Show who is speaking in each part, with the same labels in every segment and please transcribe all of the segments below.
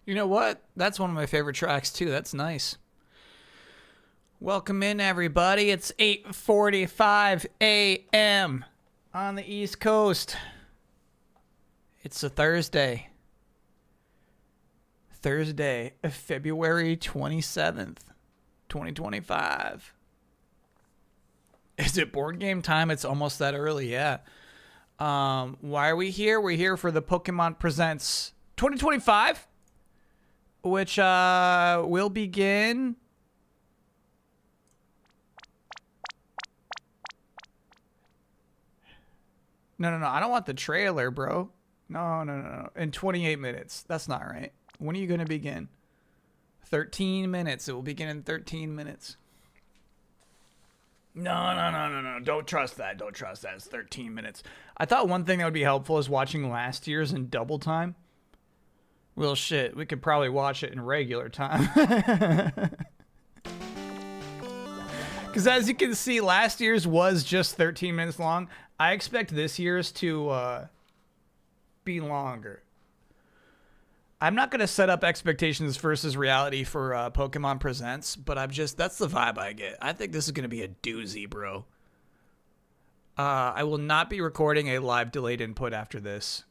Speaker 1: You know what? That's one of my favorite tracks too. That's nice. Welcome in, everybody. It's 8:45 a.m. on the East Coast. It's a Thursday. Thursday, February 27th, 2025. Is it board game time? It's almost that early, yeah. Why are we here? We're here for the Pokémon Presents 2025, which will begin No, I don't want the trailer, bro. No. In 28 minutes. That's not right. When are you going to begin? 13 minutes. It will begin in 13 minutes. No. Don't trust that. Don't trust that. It's 13 minutes. I thought one thing that would be helpful is watching last year's in double time. Well, shit. We could probably watch it in regular time. Because as you can see, last year's was just 13 minutes long. I expect this year's to be longer. I'm not going to set up expectations versus reality for Pokemon Presents, but that's the vibe I get. I think this is going to be a doozy, bro. I will not be recording a live delayed input after this.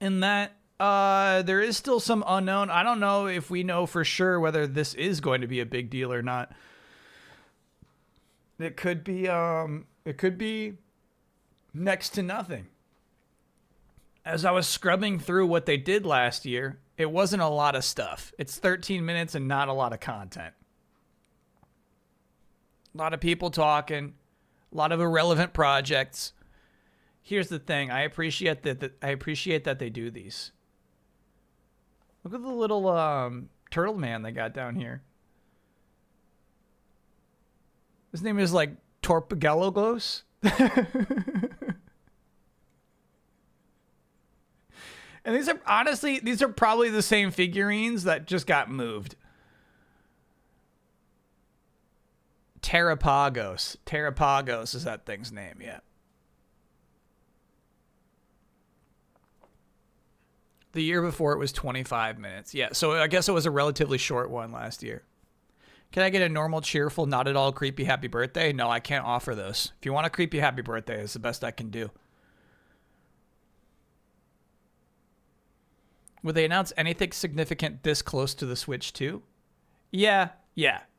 Speaker 1: In that, there is still some unknown. I don't know if we know for sure whether this is going to be a big deal or not. It could be next to nothing. As I was scrubbing through what they did last year, it wasn't a lot of stuff. It's 13 minutes and not a lot of content. A lot of people talking, a lot of irrelevant projects. Here's the thing, I appreciate that they do these. Look at the little turtle man they got down here. His name is like Torpagalloglos. And these are probably the same figurines that just got moved. Terrapagos. Terrapagos is that thing's name, yeah. The year before it was 25 minutes. Yeah, so I guess it was a relatively short one last year. Can I get a normal, cheerful, not at all creepy happy birthday? No, I can't offer those. If you want a creepy happy birthday, it's the best I can do. Would they announce anything significant this close to the Switch 2? Yeah.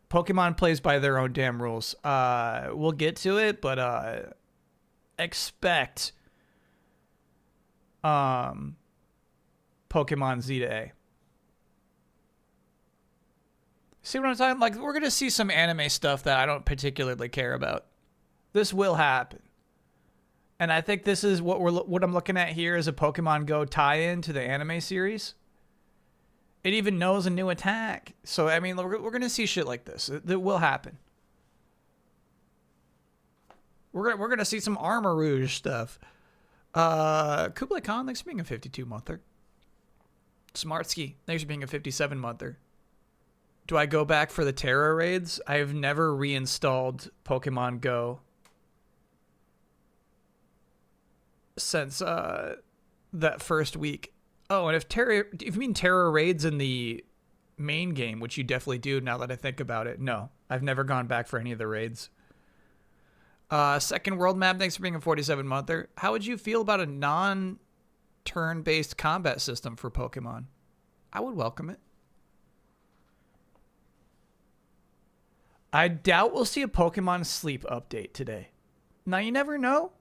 Speaker 1: Pokemon plays by their own damn rules. We'll get to it, but expect Pokemon Z to A. See what I'm talking? Like, we're going to see some anime stuff that I don't particularly care about. This will happen. And I think this is what I'm looking at here is a Pokemon Go tie-in to the anime series. It even knows a new attack. So, I mean, we're going to see shit like this. It will happen. We're going to see some Armor Rouge stuff. Kublai Khan, thanks for being a 52-monther. Smartsky, thanks for being a 57-monther. Do I go back for the Terra raids? I have never reinstalled Pokemon Go since that first week. Oh, and if you mean Terra raids in the main game, which you definitely do now that I think about it, no. I've never gone back for any of the raids. Second World Map, thanks for being a 47-monther. How would you feel about a non-turn-based combat system for Pokemon? I would welcome it. I doubt we'll see a Pokemon Sleep update today. Now, you never know.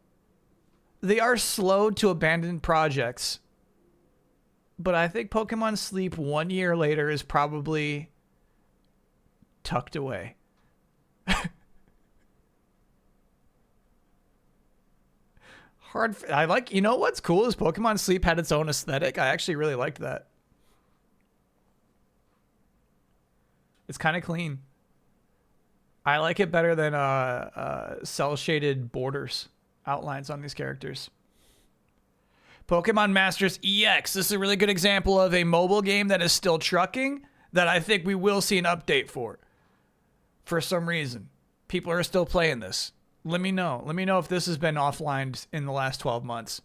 Speaker 1: They are slow to abandon projects. But I think Pokemon Sleep 1 year later is probably tucked away. You know what's cool is Pokemon Sleep had its own aesthetic. I actually really liked that. It's kind of clean. I like it better than cel-shaded borders, outlines on these characters. Pokemon Masters EX. This is a really good example of a mobile game that is still trucking that I think we will see an update for some reason. People are still playing this. Let me know. Let me know if this has been offline in the last 12 months.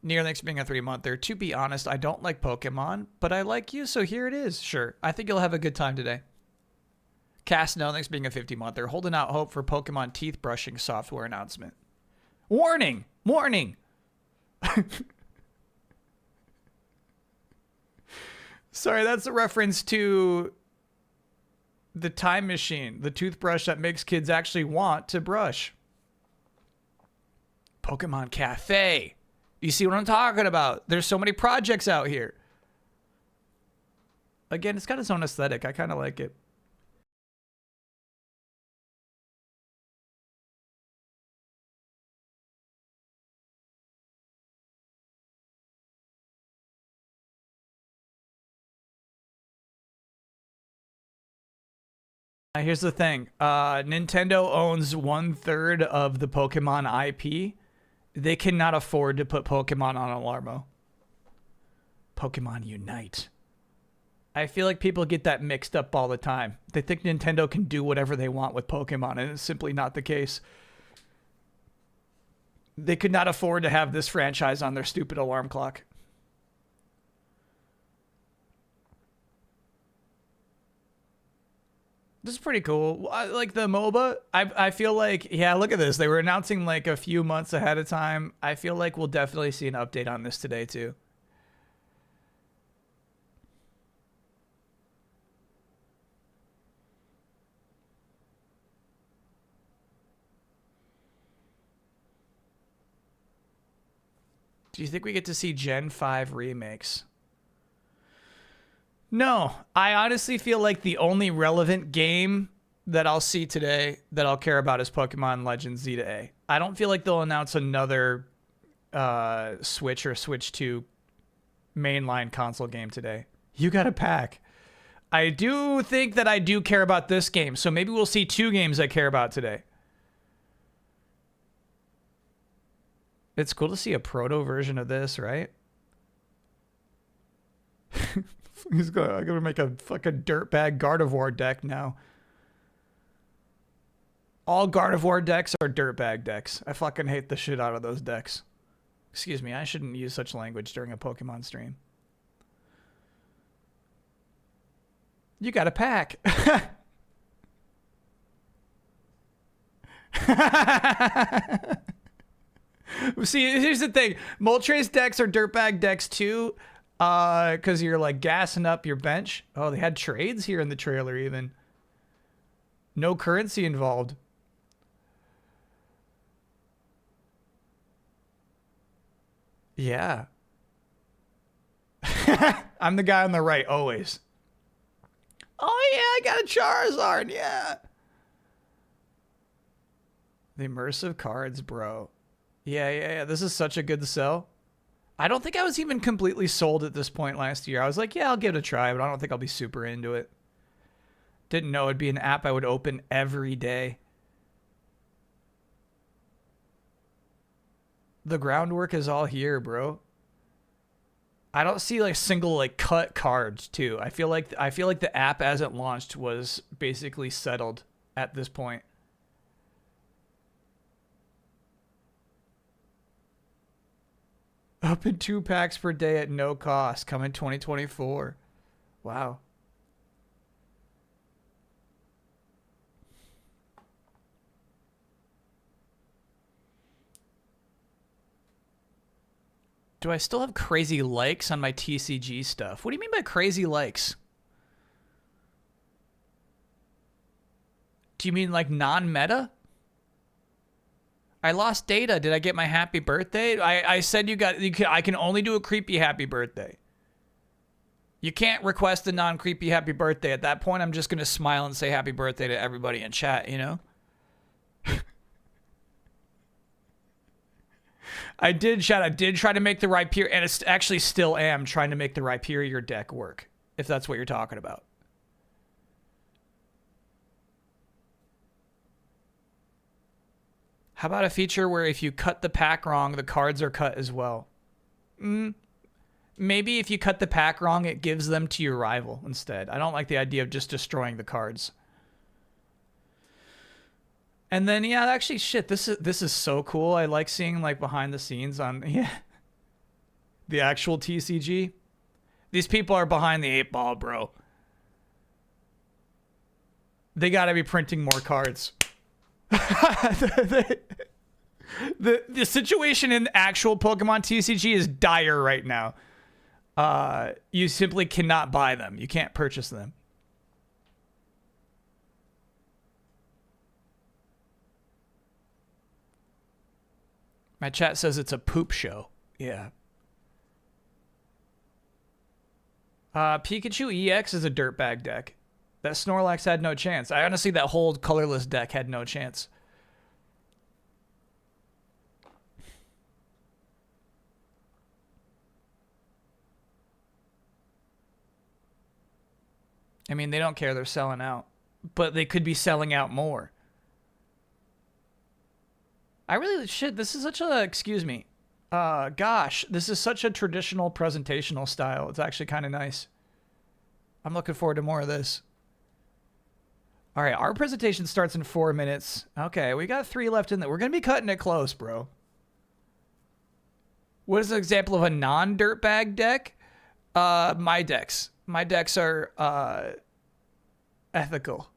Speaker 1: Near Link's being a 3-monther. To be honest, I don't like Pokemon, but I like you, so here it is. Sure. I think you'll have a good time today. Cass No Link's being a 50-monther. Holding out hope for Pokemon teeth brushing software announcement. Warning! Warning! Sorry, that's a reference to the time machine, the toothbrush that makes kids actually want to brush. Pokemon Cafe. You see what I'm talking about? There's so many projects out here. Again, it's got its own aesthetic. I kind of like it. Here's the thing. Nintendo owns 1/3 of the Pokemon IP. They cannot afford to put Pokemon on Alarmo. Pokemon Unite. I feel like people get that mixed up all the time. They think Nintendo can do whatever they want with Pokemon, and it's simply not the case. They could not afford to have this franchise on their stupid alarm clock. This is pretty cool. Like the MOBA, I feel like, yeah, look at this. They were announcing like a few months ahead of time. I feel like we'll definitely see an update on this today too. Do you think we get to see Gen 5 remakes? No, I honestly feel like the only relevant game that I'll see today that I'll care about is Pokemon Legends Z to A. I don't feel like they'll announce another Switch or Switch 2 mainline console game today. You got a pack. I do think that I do care about this game, so maybe we'll see 2 games I care about today. It's cool to see a proto version of this, right? I'm gonna make a fucking dirtbag Gardevoir deck now. All Gardevoir decks are dirtbag decks. I fucking hate the shit out of those decks. Excuse me, I shouldn't use such language during a Pokemon stream. You got a pack. See, here's the thing. Moltres decks are dirtbag decks too. Because you're like gassing up your bench. Oh, they had trades here in the trailer even. No currency involved. Yeah. I'm the guy on the right, always. Oh yeah, I got a Charizard, yeah. The immersive cards, bro. Yeah. This is such a good sell. I don't think I was even completely sold at this point last year. I was like, yeah, I'll give it a try, but I don't think I'll be super into it. Didn't know it'd be an app I would open every day. The groundwork is all here, bro. I don't see like single like cut cards too. I feel like the app as it launched was basically settled at this point. Open 2 packs per day at no cost. Coming 2024. Wow. Do I still have crazy likes on my TCG stuff? What do you mean by crazy likes? Do you mean like non-meta? I lost data. Did I get my happy birthday? I said I can only do a creepy happy birthday. You can't request a non-creepy happy birthday. At that point, I'm just going to smile and say happy birthday to everybody in chat, you know? I did try to make the Rhyperior, and it's actually still am trying to make the Rhyperior deck work, if that's what you're talking about. How about a feature where if you cut the pack wrong, the cards are cut as well? Maybe if you cut the pack wrong, it gives them to your rival instead. I don't like the idea of just destroying the cards. And then, yeah, actually, shit, this is so cool. I like seeing, like, behind the scenes on, yeah. The actual TCG. These people are behind the 8-ball, bro. They got to be printing more cards. The situation in actual Pokemon TCG is dire right now. You simply cannot buy them. You can't purchase them. My chat says it's a poop show. Yeah. Pikachu EX is a dirtbag deck. That Snorlax had no chance. I honestly, that whole colorless deck had no chance. I mean, they don't care. They're selling out. But they could be selling out more. I really... Shit, this is such a... Excuse me. Gosh, this is such a traditional presentational style. It's actually kind of nice. I'm looking forward to more of this. All right, our presentation starts in 4 minutes. Okay, we got 3 left in there. We're going to be cutting it close, bro. What is an example of a non-dirtbag deck? My decks. My decks are ethical.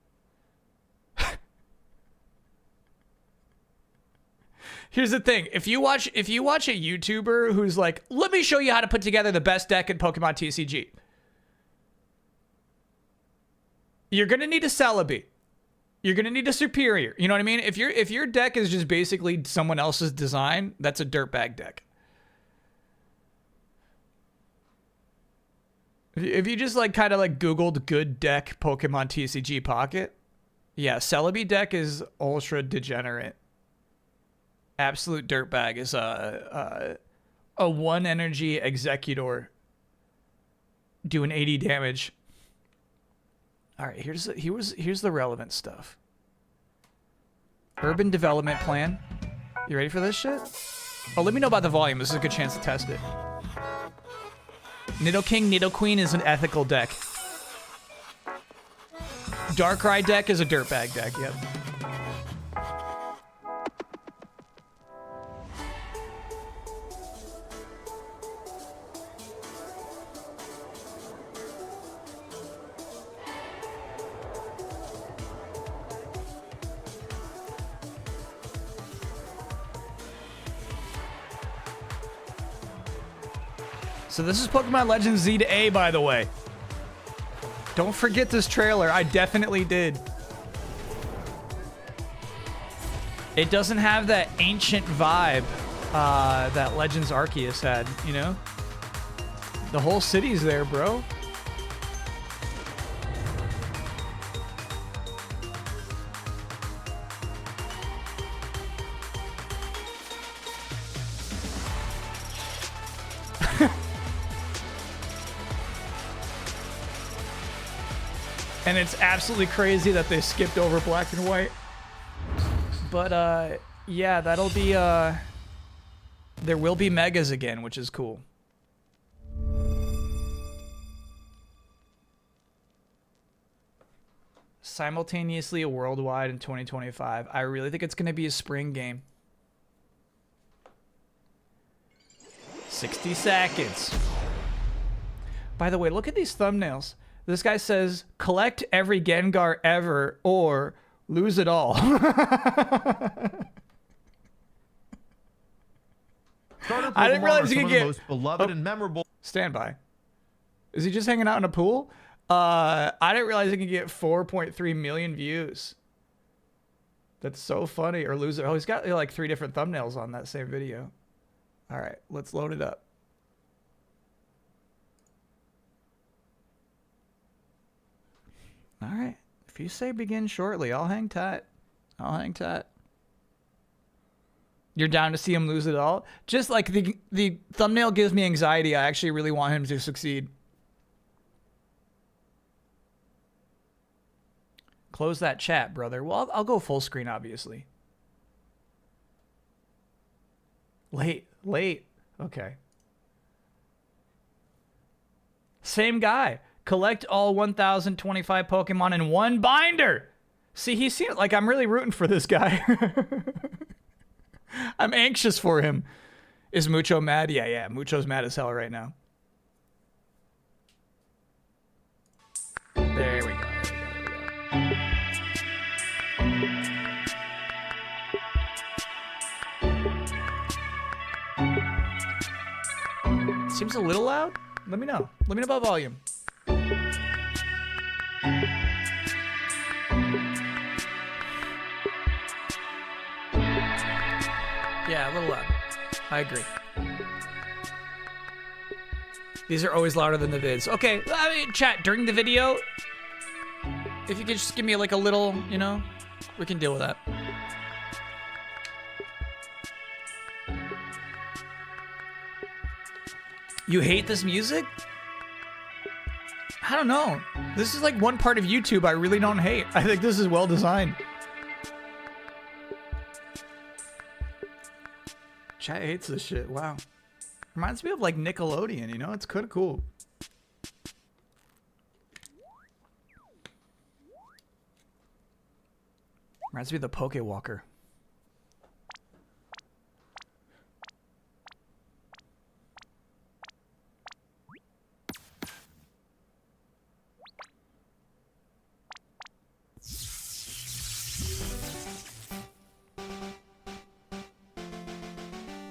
Speaker 1: Here's the thing. If you watch a YouTuber who's like, let me show you how to put together the best deck in Pokemon TCG. You're going to need a Celebi. You're going to need a Superior. You know what I mean? If your deck is just basically someone else's design, that's a dirtbag deck. If you just like kind of like Googled good deck Pokemon TCG Pocket, yeah, Celebi deck is ultra degenerate. Absolute dirtbag is a 1 energy Executor doing 80 damage. All right, here's the relevant stuff. Urban development plan. You ready for this shit? Oh, let me know about the volume. This is a good chance to test it. Nidoking, Nidoqueen is an ethical deck. Darkrai deck is a dirtbag deck, yep. So this is Pokemon Legends Z to A, by the way. Don't forget this trailer. I definitely did. It doesn't have that ancient vibe that Legends Arceus had, you know? The whole city's there, bro. And it's absolutely crazy that they skipped over black and white. But, yeah, that'll be, there will be megas again, which is cool. Simultaneously worldwide in 2025. I really think it's going to be a spring game. 60 seconds. By the way, look at these thumbnails. This guy says, collect every Gengar ever or lose it all. I didn't realize you could get
Speaker 2: most beloved and memorable.
Speaker 1: Stand by. Is he just hanging out in a pool? I didn't realize he could get 4.3 million views. That's so funny. Or lose it. Oh, he's got like 3 different thumbnails on that same video. All right, let's load it up. All right. If you say begin shortly, I'll hang tight. I'll hang tight. You're down to see him lose it all? Just like the thumbnail gives me anxiety. I actually really want him to succeed. Close that chat, brother. Well, I'll go full screen, obviously. Late. Okay. Same guy. Collect all 1,025 Pokemon in one binder. See, he seems like I'm really rooting for this guy. I'm anxious for him. Is Mucho mad? Yeah. Mucho's mad as hell right now. There we go. Seems a little loud. Let me know. Let me know about volume. Yeah, a little loud. I agree. These are always louder than the vids. Okay, I mean, chat, during the video, if you could just give me like a little, you know, we can deal with that. You hate this music? I don't know. This is like one part of YouTube I really don't hate. I think this is well designed. Chat hates this shit. Wow. Reminds me of like Nickelodeon, you know? It's kind of cool. Reminds me of the Poke Walker.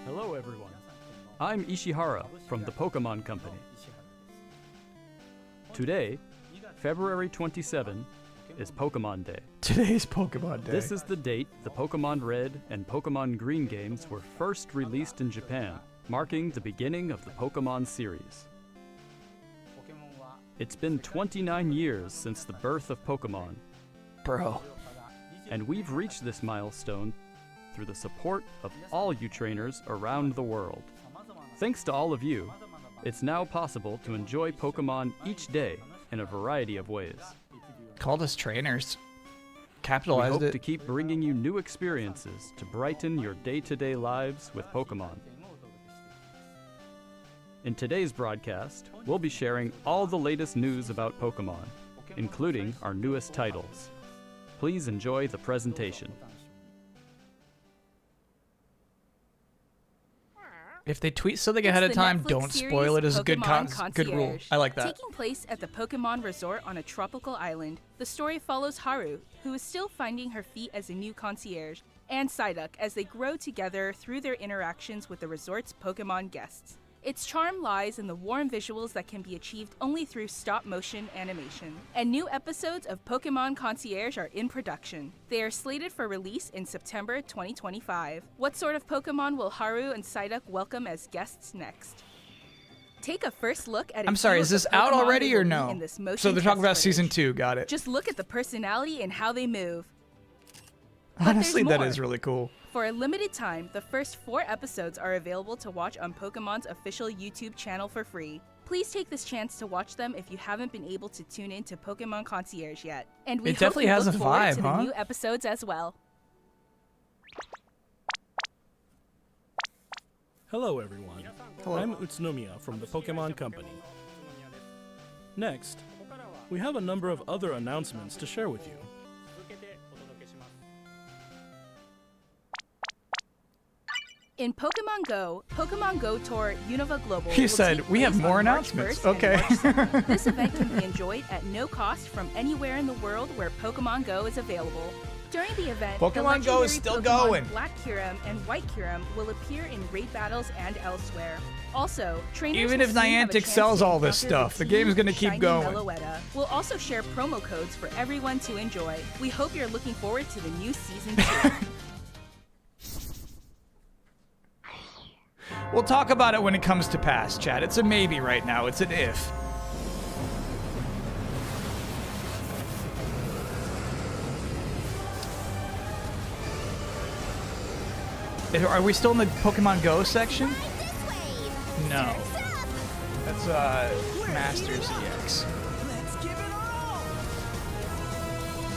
Speaker 2: Hello everyone, I'm Ishihara from the Pokémon Company. Today, February 27, is Pokémon Day.
Speaker 1: Today's Pokémon Day.
Speaker 2: This is the date the Pokémon Red and Pokémon Green games were first released in Japan, marking the beginning of the Pokémon series. It's been 29 years since the birth of Pokémon.
Speaker 1: Bro.
Speaker 2: And we've reached this milestone through the support of all you trainers around the world. Thanks to all of you, it's now possible to enjoy Pokémon each day in a variety of ways.
Speaker 1: Called us trainers.
Speaker 2: We
Speaker 1: Capitalized
Speaker 2: hope
Speaker 1: it.
Speaker 2: to keep bringing you new experiences to brighten your day-to-day lives with Pokémon. In today's broadcast, we'll be sharing all the latest news about Pokémon, including our newest titles. Please enjoy the presentation.
Speaker 1: If they tweet something ahead of time, don't spoil it as a good rule. I like that.
Speaker 3: Taking place at the Pokemon Resort on a tropical island, the story follows Haru, who is still finding her feet as a new concierge, and Psyduck as they grow together through their interactions with the resort's Pokemon guests. Its charm lies in the warm visuals that can be achieved only through stop-motion animation. And new episodes of Pokemon Concierge are in production. They are slated for release in September 2025. What sort of Pokemon will Haru and Psyduck welcome as guests next? Take a first look at
Speaker 1: I'm sorry, is this out already or no? So they're talking about season 2, got it.
Speaker 3: Just look at the personality and how they move.
Speaker 1: Honestly, that
Speaker 3: more.
Speaker 1: is really cool.
Speaker 3: For a limited time, the first 4 episodes are available to watch on Pokemon's official YouTube channel for free. Please take this chance to watch them if you haven't been able to tune in to Pokemon Concierge yet. And we
Speaker 1: It definitely has
Speaker 3: look
Speaker 1: a
Speaker 3: forward
Speaker 1: vibe,
Speaker 3: to
Speaker 1: huh?
Speaker 3: the new episodes as well.
Speaker 4: Hello everyone.
Speaker 1: Hello.
Speaker 4: I'm Utsunomiya from the Pokemon Company. Next, we have a number of other announcements to share with you.
Speaker 3: In Pokemon Go Tour Unova Global.
Speaker 1: He
Speaker 3: will
Speaker 1: said,
Speaker 3: take
Speaker 1: "We have
Speaker 3: place
Speaker 1: more
Speaker 3: on March
Speaker 1: announcements."
Speaker 3: 1st and
Speaker 1: Okay.
Speaker 3: March 2nd. This event can be enjoyed at no cost from anywhere in the world where Pokemon Go is available. During the event,
Speaker 1: Pokemon
Speaker 3: the
Speaker 1: Go is
Speaker 3: legendary
Speaker 1: still
Speaker 3: Pokemon
Speaker 1: going.
Speaker 3: Black Kyurem and White Kyurem will appear in raid battles and elsewhere. Also, trainers
Speaker 1: Even
Speaker 3: will
Speaker 1: if
Speaker 3: soon have a
Speaker 1: Niantic
Speaker 3: chance
Speaker 1: sells
Speaker 3: to
Speaker 1: all this
Speaker 3: encounter
Speaker 1: stuff, the
Speaker 3: team
Speaker 1: game's gonna keep
Speaker 3: Shiny
Speaker 1: going.
Speaker 3: Meloetta. We'll also share promo codes for everyone to enjoy. We hope you're looking forward to the new season 2.
Speaker 1: We'll talk about it when it comes to pass, chat. It's a maybe right now. It's an if. Are we still in the Pokemon Go section? No. That's Masters EX.
Speaker 5: Let's give it all!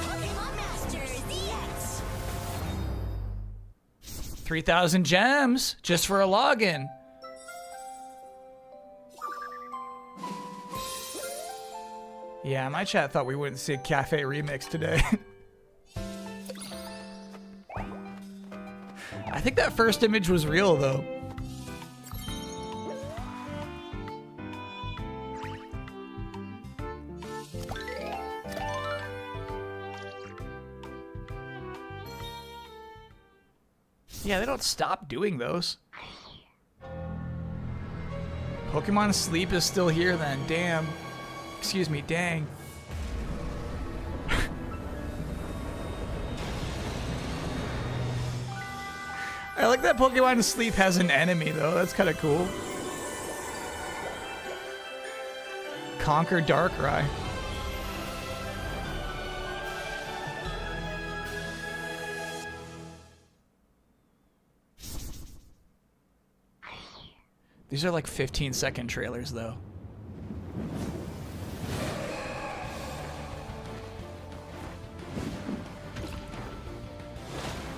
Speaker 5: Pokemon Masters EX!
Speaker 1: 3,000 gems just for a login. Yeah, my chat thought we wouldn't see a cafe remix today. I think that first image was real though. Yeah, they don't stop doing those. Pokemon Sleep is still here then. Damn. Excuse me, dang. I like that Pokemon Sleep has an enemy though. That's kind of cool. Conquer Darkrai. These are like 15-second trailers, though.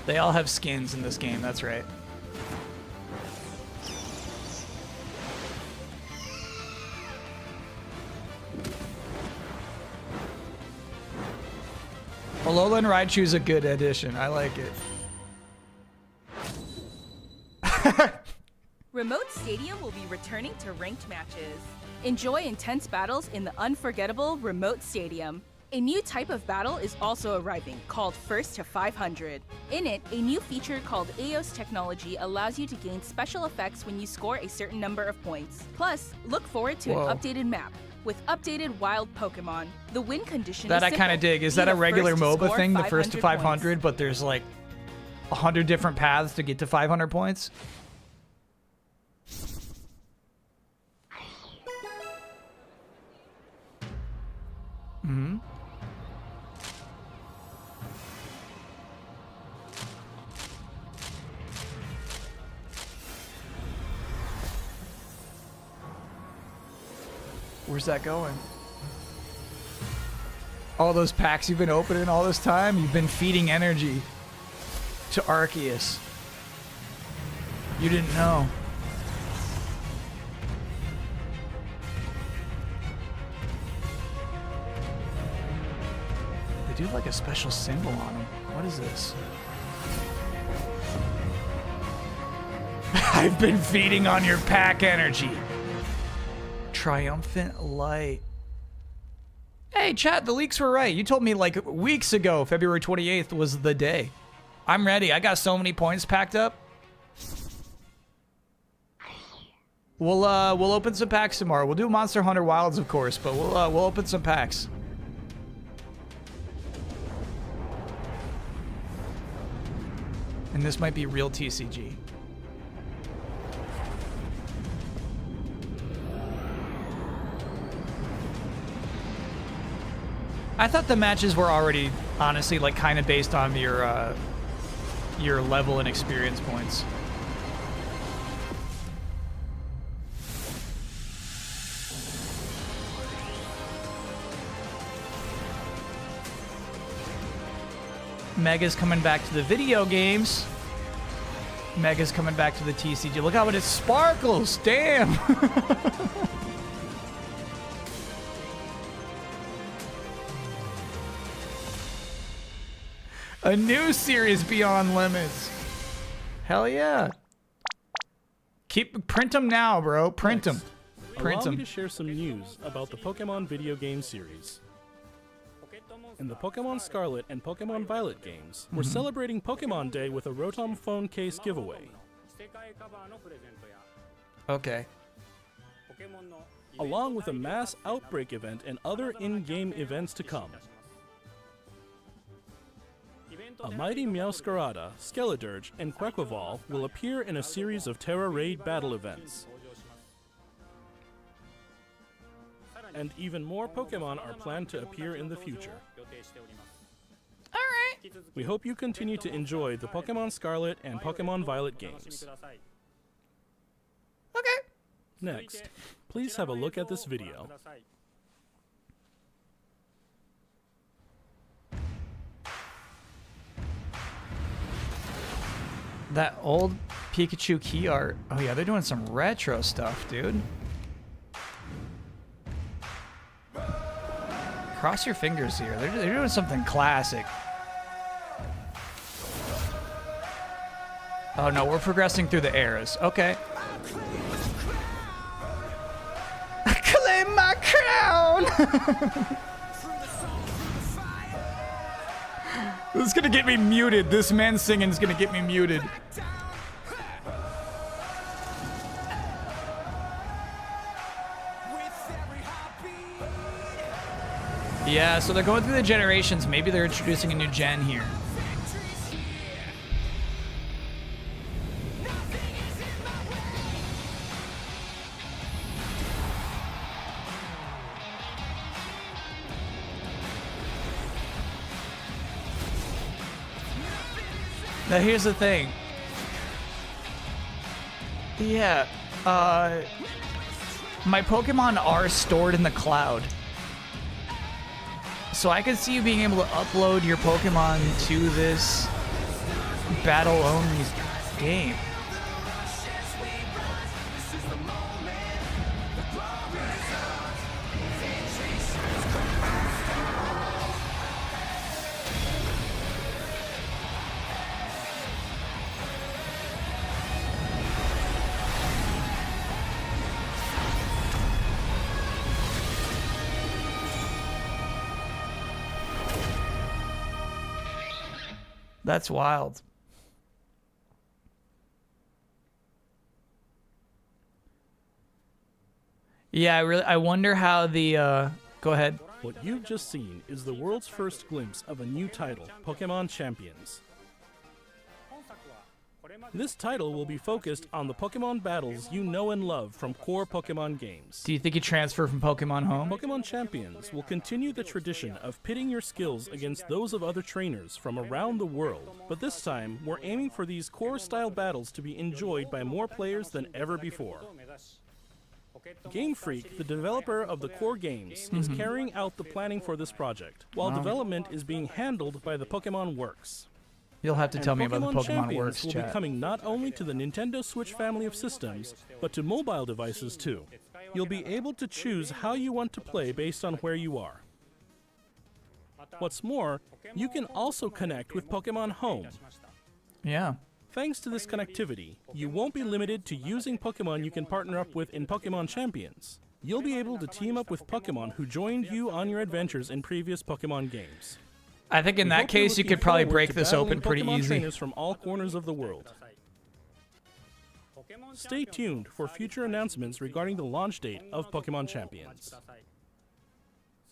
Speaker 1: They all have skins in this game, that's right. Alolan Raichu's a good addition. I like it.
Speaker 3: Remote Stadium will be returning to ranked matches. Enjoy intense battles in the unforgettable Remote Stadium. A new type of battle is also arriving, called First to 500. In it, a new feature called Eos technology allows you to gain special effects when you score a certain number of points. Plus, look forward to an updated map with updated wild Pokemon. The win condition
Speaker 1: That
Speaker 3: is
Speaker 1: I kind of
Speaker 3: simple.
Speaker 1: dig. Is
Speaker 3: Be
Speaker 1: that a
Speaker 3: the
Speaker 1: regular
Speaker 3: first to
Speaker 1: MOBA
Speaker 3: score
Speaker 1: thing, the first to
Speaker 3: 500
Speaker 1: 500,
Speaker 3: points.
Speaker 1: but there's like 100 different paths to get to 500 points? Mm-hmm. Where's that going? All those packs you've been opening all this time, you've been feeding energy to Arceus. You didn't know. They do like a special symbol on them. What is this? I've been feeding on your pack energy. Triumphant Light. Hey, chat, the leaks were right. You told me like weeks ago, February 28th was the day. I'm ready. I got so many points packed up. We'll open some packs tomorrow. We'll do Monster Hunter Wilds, of course, but we'll open some packs. And this might be real TCG. I thought the matches were already, honestly, like kind of based on your level and experience points. Mega's coming back to the video games. Mega's coming back to the TCG. Look how it sparkles. Damn. A new series Beyond Limits. Hell yeah. Print them now, bro. Print them. Print
Speaker 4: Allow me
Speaker 1: them.
Speaker 4: to share some news about the Pokemon video game series. In the Pokemon Scarlet and Pokemon Violet games, we're celebrating Pokemon Day with a Rotom phone case giveaway.
Speaker 1: Okay.
Speaker 4: Along with a mass outbreak event and other in-game events to come. A mighty Meowscarada, Skeledirge, and Quaquaval will appear in a series of Terra Raid battle events. And even more Pokemon are planned to appear in the future.
Speaker 1: Alright.
Speaker 4: We hope you continue to enjoy the Pokemon Scarlet and Pokemon Violet games.
Speaker 1: Okay.
Speaker 4: Next, please have a look at this video.
Speaker 1: That old Pikachu key art. Oh yeah, they're doing some retro stuff, dude. Cross your fingers here. They're doing something classic. Oh no, we're progressing through the eras. Okay. Claim my crown! This is gonna get me muted. This man singing is gonna get me muted. Yeah, so they're going through the generations. Maybe they're introducing a new gen here. Now here's the thing. Yeah, my Pokemon are stored in the cloud. So I could see you being able to upload your Pokemon to this battle-only game. That's wild. Yeah, I wonder how the go ahead.
Speaker 4: What you've just seen is the world's first glimpse of a new title, Pokémon Champions. This title will be focused on the Pokémon battles you know and love from core Pokémon games.
Speaker 1: Do you think you transfer from Pokemon Home?
Speaker 4: Pokémon Champions will continue the tradition of pitting your skills against those of other trainers from around the world, but this time we're aiming for these core-style battles to be enjoyed by more players than ever before. Game Freak, the developer of the core games, is carrying out the planning for this project, while development is being handled by the Pokémon Works.
Speaker 1: You'll have to tell me about the Pokemon
Speaker 4: Champions
Speaker 1: Works
Speaker 4: will
Speaker 1: chat.
Speaker 4: be coming not only to the Nintendo Switch family of systems, but to mobile devices too. You'll be able to choose how you want to play based on where you are. What's more, you can also connect with Pokemon Home.
Speaker 1: Yeah.
Speaker 4: Thanks to this connectivity, you won't be limited to using Pokemon you can partner up with in Pokemon Champions. You'll be able to team up with Pokemon who joined you on your adventures in previous Pokemon games.
Speaker 1: I think in
Speaker 4: We
Speaker 1: that
Speaker 4: hope you're
Speaker 1: case, you
Speaker 4: looking
Speaker 1: could probably
Speaker 4: forward
Speaker 1: break
Speaker 4: to
Speaker 1: this
Speaker 4: battling
Speaker 1: open pretty
Speaker 4: Pokemon
Speaker 1: easy.
Speaker 4: trainers from all corners of the world. Stay tuned for future announcements regarding the launch date of Pokemon Champions.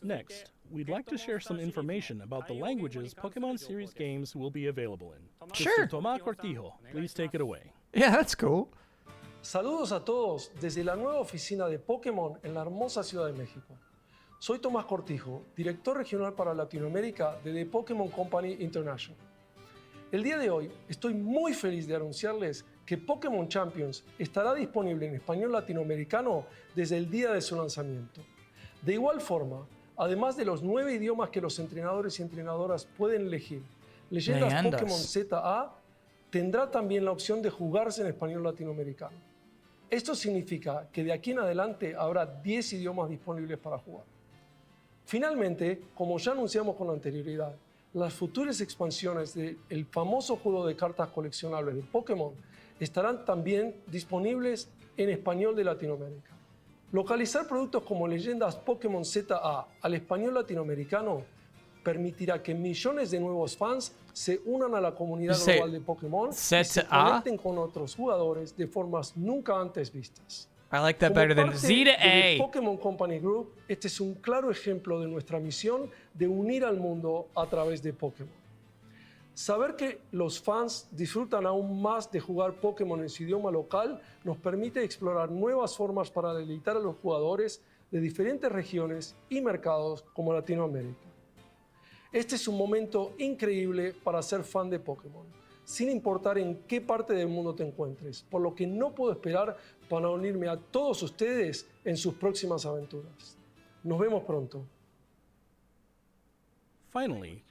Speaker 4: Next, we'd like to share some information about the languages Pokemon series games will be available in.
Speaker 1: Sure.
Speaker 4: Mr. Tomás Cortijo, please take it away.
Speaker 1: Yeah, that's cool.
Speaker 6: Saludos a todos desde la nueva oficina de Pokémon en la hermosa Ciudad de México. Soy Tomás Cortijo, director regional para Latinoamérica de The Pokémon Company International. El día de hoy estoy muy feliz de anunciarles que Pokémon Champions estará disponible en español latinoamericano desde el día de su lanzamiento. De igual forma, además de los 9 idiomas que los entrenadores y entrenadoras pueden elegir, Leyendas Pokémon ZA tendrá también la opción de jugarse en español latinoamericano. Esto significa que de aquí en adelante habrá 10 idiomas disponibles para jugar. Finalmente, como ya anunciamos con anterioridad, las futuras expansiones del famoso juego de cartas coleccionables de Pokémon estarán también disponibles en español de Latinoamérica. Localizar productos como Leyendas Pokémon ZA al español latinoamericano permitirá que millones de nuevos fans se unan a la comunidad global de Pokémon y se conecten con otros jugadores de formas nunca antes vistas.
Speaker 1: I like that better than Z to A.
Speaker 6: Pokémon Company Group, este es un claro ejemplo de nuestra misión de unir al mundo a través de Pokémon. Saber que los fans disfrutan aún más de jugar Pokémon en su idioma local nos permite explorar nuevas formas para deleitar a los jugadores de diferentes regiones y mercados como Latinoamérica. Este es un momento increíble para ser fan de Pokémon, sin importar en qué parte del mundo te encuentres, por lo que no puedo esperar para unirme a todos ustedes en sus próximas aventuras. Nos vemos pronto.
Speaker 4: Finally,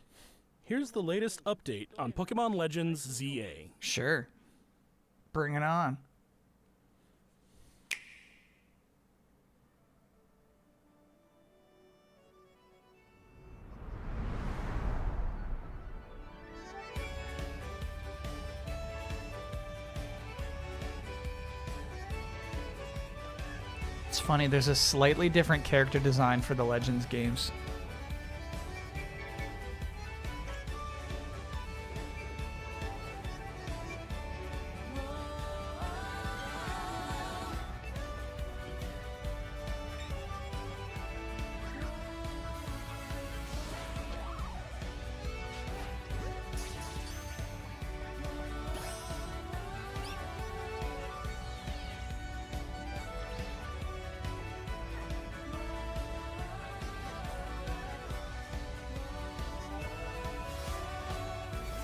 Speaker 4: here's the latest update on Pokemon Legends ZA.
Speaker 1: Sure. Bring it on. It's funny, there's a slightly different character design for the Legends games.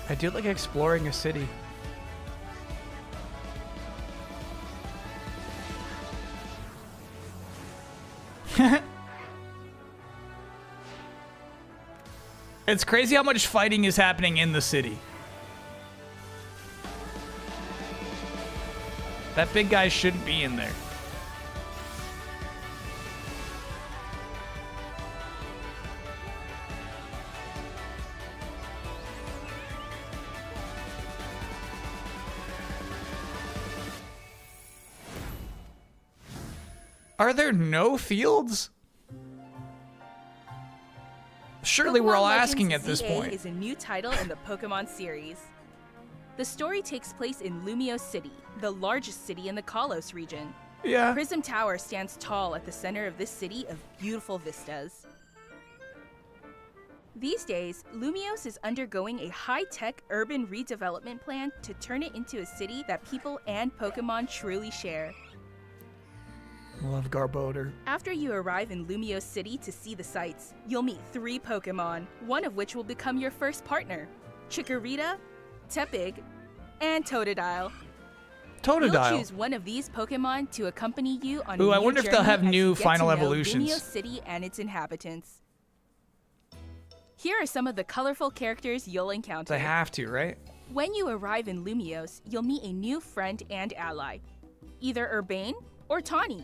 Speaker 1: I do like exploring a city. It's crazy how much fighting is happening in the city. That big guy shouldn't be in there. Are there no fields? Surely we're all
Speaker 3: Pokemon
Speaker 1: asking
Speaker 3: Legends
Speaker 1: at this
Speaker 3: ZA
Speaker 1: point.
Speaker 3: is a new title in the Pokemon series. The story takes place in Lumio City, the largest city in the Kalos region.
Speaker 1: Yeah.
Speaker 3: Prism Tower stands tall at the center of this city of beautiful vistas. These days, Lumios is undergoing a high-tech urban redevelopment plan to turn it into a city that people and Pokemon truly share.
Speaker 1: Love Garbodor.
Speaker 3: After you arrive in Lumio City to see the sights, you'll meet 3 Pokemon, one of which will become your first partner: Chikorita, Tepig, and Totodile. You'll
Speaker 1: Totodile.
Speaker 3: choose one of these Pokemon to accompany you on
Speaker 1: Ooh,
Speaker 3: a
Speaker 1: I
Speaker 3: new
Speaker 1: wonder if they'll
Speaker 3: journey
Speaker 1: have
Speaker 3: as
Speaker 1: new
Speaker 3: you get
Speaker 1: final
Speaker 3: to know
Speaker 1: evolutions.
Speaker 3: Lumio City and its inhabitants. Here are some of the colorful characters you'll encounter.
Speaker 1: They have to, right?
Speaker 3: When you arrive in Lumios, you'll meet a new friend and ally, either Urbane or Tawny.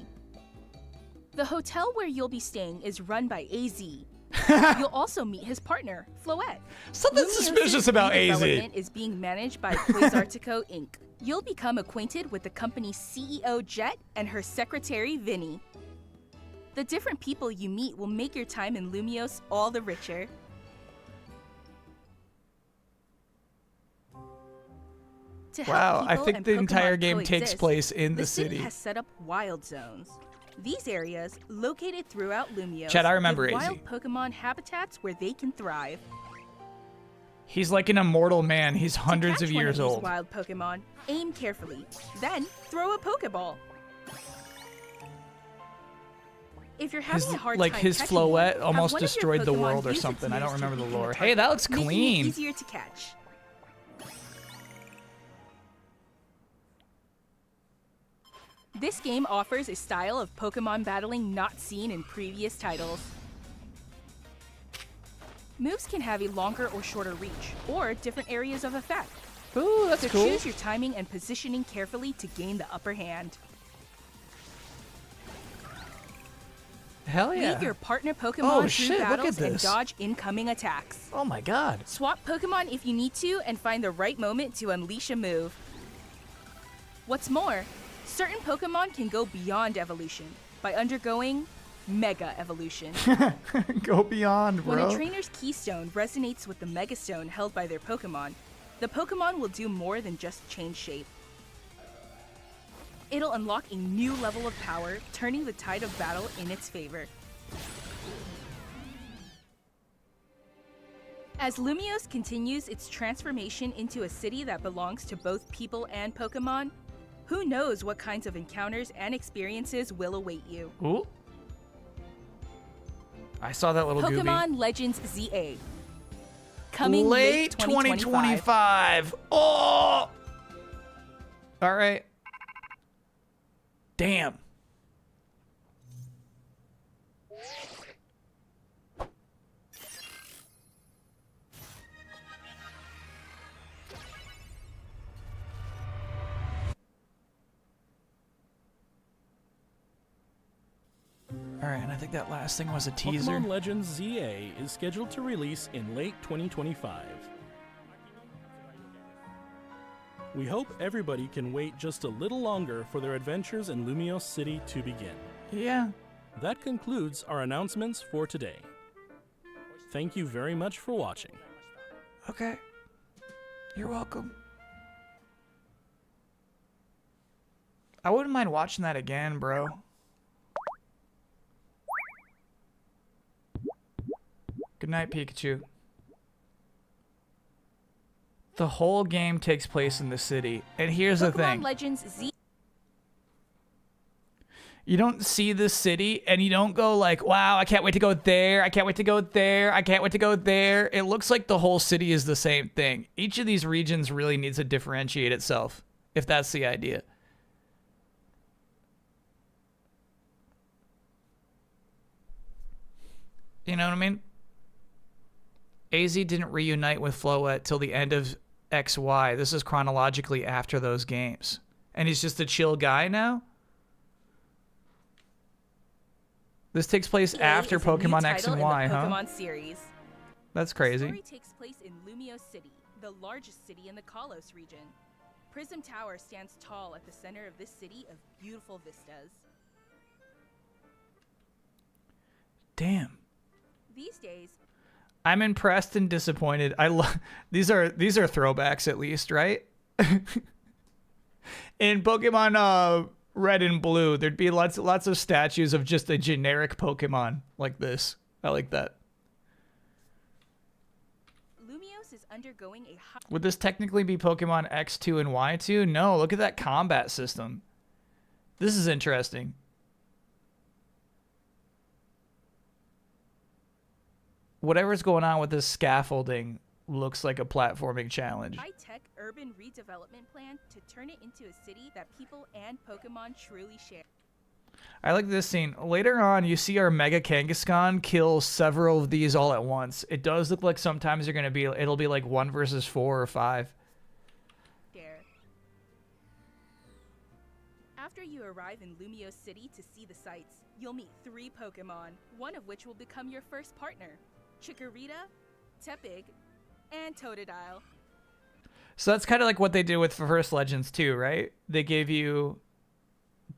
Speaker 3: The hotel where you'll be staying is run by AZ. You'll also meet his partner, Floette.
Speaker 1: Something
Speaker 3: Lumios'
Speaker 1: suspicious about AZ.
Speaker 3: redevelopment is being managed by Quasartico Inc. You'll become acquainted with the company's CEO Jet and her secretary Vinny. The different people you meet will make your time in Lumios all the richer. To help
Speaker 1: Wow, I
Speaker 3: people
Speaker 1: think
Speaker 3: and
Speaker 1: the entire
Speaker 3: Pokemon
Speaker 1: game takes
Speaker 3: coexist,
Speaker 1: place in the
Speaker 3: city
Speaker 1: city.
Speaker 3: has set up wild zones. These areas, located throughout Lumios,
Speaker 1: Chad, I remember
Speaker 3: give
Speaker 1: AZ.
Speaker 3: wild Pokemon habitats where they can thrive.
Speaker 1: He's like an immortal man. He's
Speaker 3: To
Speaker 1: hundreds
Speaker 3: catch
Speaker 1: of
Speaker 3: one
Speaker 1: years
Speaker 3: these
Speaker 1: old.
Speaker 3: wild Pokemon, aim carefully, then throw a Pokeball. If you're having
Speaker 1: His
Speaker 3: a hard
Speaker 1: like
Speaker 3: time
Speaker 1: his
Speaker 3: catching one,
Speaker 1: Floette
Speaker 3: have
Speaker 1: almost
Speaker 3: one of your
Speaker 1: destroyed the
Speaker 3: Pokemon
Speaker 1: world or
Speaker 3: use its
Speaker 1: something. I don't
Speaker 3: moves to
Speaker 1: remember the
Speaker 3: beat the
Speaker 1: lore.
Speaker 3: target,
Speaker 1: Hey, that looks
Speaker 3: making it
Speaker 1: clean.
Speaker 3: easier to catch. This game offers a style of Pokemon battling not seen in previous titles. Moves can have a longer or shorter reach, or different areas of effect.
Speaker 1: Ooh, that's
Speaker 3: So
Speaker 1: cool.
Speaker 3: choose your timing and positioning carefully to gain the upper hand.
Speaker 1: Hell yeah.
Speaker 3: Lead your partner Pokemon
Speaker 1: Oh,
Speaker 3: through
Speaker 1: shit, look at
Speaker 3: battles and
Speaker 1: this.
Speaker 3: dodge incoming attacks.
Speaker 1: Oh my god.
Speaker 3: Swap Pokemon if you need to and find the right moment to unleash a move. What's more, certain Pokemon can go beyond evolution by undergoing Mega Evolution.
Speaker 1: Go beyond,
Speaker 3: When a
Speaker 1: bro.
Speaker 3: trainer's Keystone resonates with the Mega Stone held by their Pokemon, the Pokemon will do more than just change shape. It'll unlock a new level of power, turning the tide of battle in its favor. As Lumios continues its transformation into a city that belongs to both people and Pokemon, who knows what kinds of encounters and experiences will await you.
Speaker 1: Ooh. I saw that little
Speaker 3: Pokemon Legends ZA.
Speaker 1: gooby.
Speaker 3: Coming
Speaker 1: Late 2025. Oh! All right. Damn. All right, and I think that last thing was a teaser.
Speaker 4: Pokemon Legends ZA is scheduled to release in late 2025. We hope everybody can wait just a little longer for their adventures in Lumios City to begin.
Speaker 1: Yeah.
Speaker 4: That concludes our announcements for today. Thank you very much for watching.
Speaker 1: Okay. You're welcome. I wouldn't mind watching that again, bro. Good night, Pikachu. The whole game takes place in the city. And here's the
Speaker 3: Pokemon
Speaker 1: thing.
Speaker 3: Legends Z.
Speaker 1: You don't see the city and you don't go like, wow, I can't wait to go there. I can't wait to go there. I can't wait to go there. It looks like the whole city is the same thing. Each of these regions really needs to differentiate itself, if that's the idea. You know what I mean? AZ didn't reunite with Floette till the end of XY. This is chronologically after those games. And he's just a chill guy now? This takes place
Speaker 3: EA
Speaker 1: after
Speaker 3: is a new
Speaker 1: Pokemon X
Speaker 3: title
Speaker 1: and
Speaker 3: in the
Speaker 1: Y, huh?
Speaker 3: Pokemon series.
Speaker 1: That's
Speaker 3: The
Speaker 1: crazy.
Speaker 3: story takes place in Lumio City, the largest city in the Kalos region. Prism Tower stands tall at the center of this city of beautiful vistas.
Speaker 1: Damn.
Speaker 3: These days,
Speaker 1: I'm impressed and disappointed. I love these are throwbacks at least, right? In Pokemon Red and Blue, there'd be lots of statues of just a generic Pokemon like this. I like that.
Speaker 3: Lumios is undergoing a high
Speaker 1: Would this technically be Pokemon X2 and Y2? No, look at that combat system. This is interesting. Whatever's going on with this scaffolding looks like a platforming challenge.
Speaker 3: high-tech urban redevelopment plan to turn it into a city that people and Pokemon truly share.
Speaker 1: I like this scene. Later on, you see our Mega Kangaskhan kill several of these all at once. It does look like sometimes it'll be like 1 versus 4 or 5.
Speaker 3: After you arrive in Lumio City to see the sights, you'll meet 3 Pokemon, one of which will become your first partner. Chikorita, Tepig, and Totodile.
Speaker 1: So that's kind of like what they did with First Legends too, right? They gave you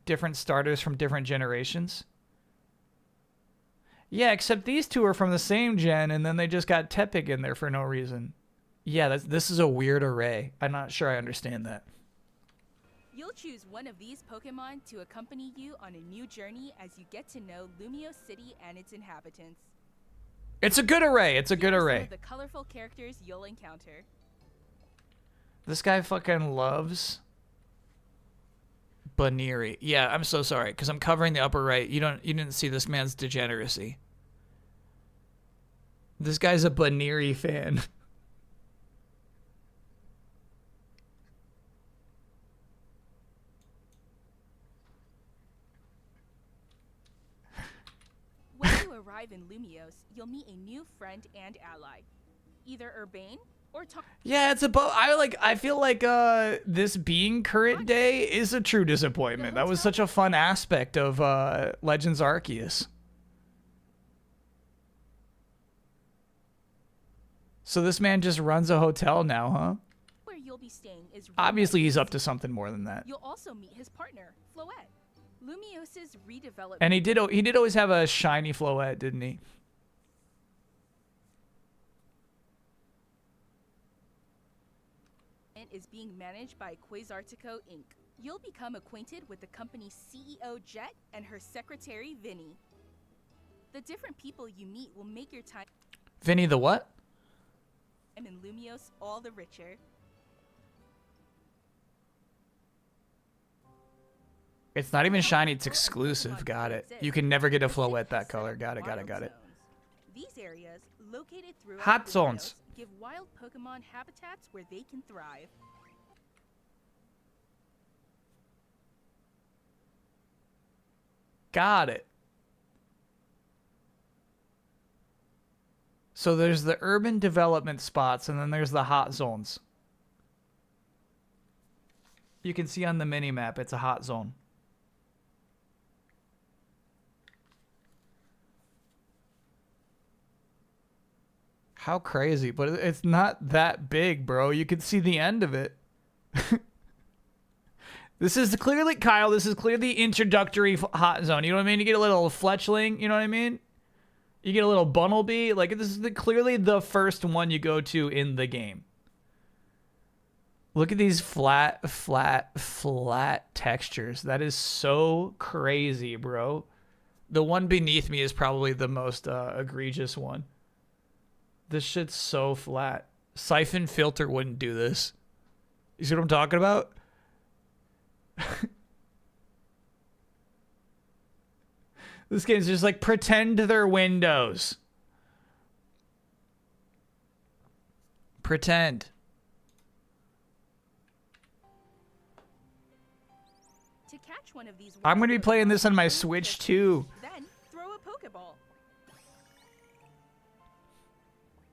Speaker 1: different starters from different generations. Yeah, except these two are from the same gen, and then they just got Tepig in there for no reason. Yeah, this is a weird array. I'm not sure I understand that.
Speaker 3: You'll choose one of these Pokemon to accompany you on a new journey as you get to know Lumio City and its inhabitants.
Speaker 1: It's a good array. It's a good
Speaker 3: Here are some
Speaker 1: array.
Speaker 3: of the colorful characters you'll encounter.
Speaker 1: This guy fucking loves Baniri. Yeah, I'm so sorry because I'm covering the upper right. You didn't see this man's degeneracy. This guy's a Baniri fan.
Speaker 3: When you arrive in Lumios, you'll meet a new friend and ally, either Urbane or Tom.
Speaker 1: Yeah, it's a I feel like this being current day is a true disappointment. That was such a fun aspect of Legends Arceus. So this man just runs a hotel now, huh?
Speaker 3: Where you'll be staying is
Speaker 1: Obviously he's up to something more than that.
Speaker 3: You'll also meet his partner, Floette. Lumios's redevelopment
Speaker 1: And he did always have a shiny Floette, didn't he?
Speaker 3: is being managed by Quasartico Inc. You'll become acquainted with the company's CEO Jet and her secretary Vinny. The different people you meet will make your time
Speaker 1: Vinny the what?
Speaker 3: in Lumios all the richer.
Speaker 1: It's not even shiny, it's exclusive. Got it. You can never get a Floette that color. Got it, got it, got it.
Speaker 3: These areas, located throughout
Speaker 1: Hot
Speaker 3: the
Speaker 1: zones.
Speaker 3: Lumios, give wild Pokemon habitats where they can thrive.
Speaker 1: Got it. So there's the urban development spots, and then there's the hot zones. You can see on the mini map, it's a hot zone. How crazy, but it's not that big, bro. You can see the end of it. This is clearly, Kyle, this is clearly introductory hot zone. You know what I mean? You get a little Fletchling, you know what I mean? You get a little Bunnelby. Like, this is clearly the first one you go to in the game. Look at these flat textures. That is so crazy, bro. The one beneath me is probably the most egregious one. This shit's so flat. Siphon Filter wouldn't do this. You see what I'm talking about? This game's just like pretend they're windows. Pretend.
Speaker 3: To catch one of these
Speaker 1: I'm gonna be
Speaker 3: wild
Speaker 1: playing this on my
Speaker 3: Pokemon,
Speaker 1: Switch
Speaker 3: just
Speaker 1: too.
Speaker 3: Then throw a Pokeball.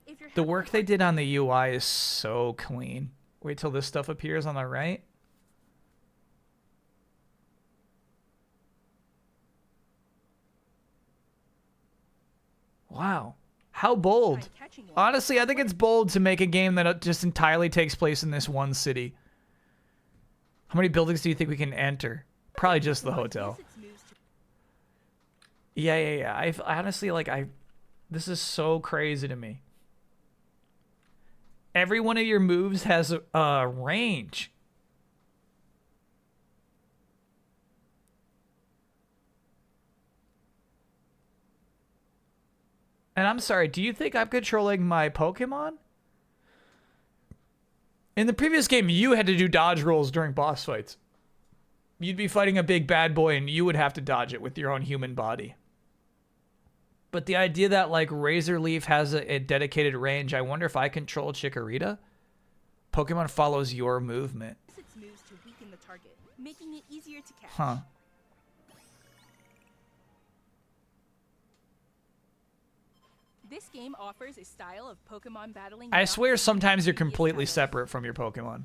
Speaker 3: If you're
Speaker 1: The
Speaker 3: having a
Speaker 1: work they
Speaker 3: hard
Speaker 1: did on the UI is so clean. Wait till this stuff appears on the right. Wow. How bold.
Speaker 3: time catching one,
Speaker 1: Honestly, I think it's bold to make a game that just entirely takes place in this one city. How many buildings do you think we can enter? Probably just the hotel.
Speaker 3: use its moves to
Speaker 1: Yeah. I honestly, like, this is so crazy to me. Every one of your moves has a range. And I'm sorry, do you think I'm controlling my Pokemon? In the previous game, you had to do dodge rolls during boss fights. You'd be fighting a big bad boy and you would have to dodge it with your own human body. But the idea that, like, Razor Leaf has a dedicated range, I wonder if I control Chikorita? Pokemon follows your movement.
Speaker 3: use its moves to weaken the target, making it easier to catch.
Speaker 1: Huh.
Speaker 3: This game offers a style of Pokemon battling.
Speaker 1: I
Speaker 3: not
Speaker 1: swear
Speaker 3: seen in
Speaker 1: sometimes you're
Speaker 3: previous
Speaker 1: completely
Speaker 3: titles.
Speaker 1: separate from your Pokemon.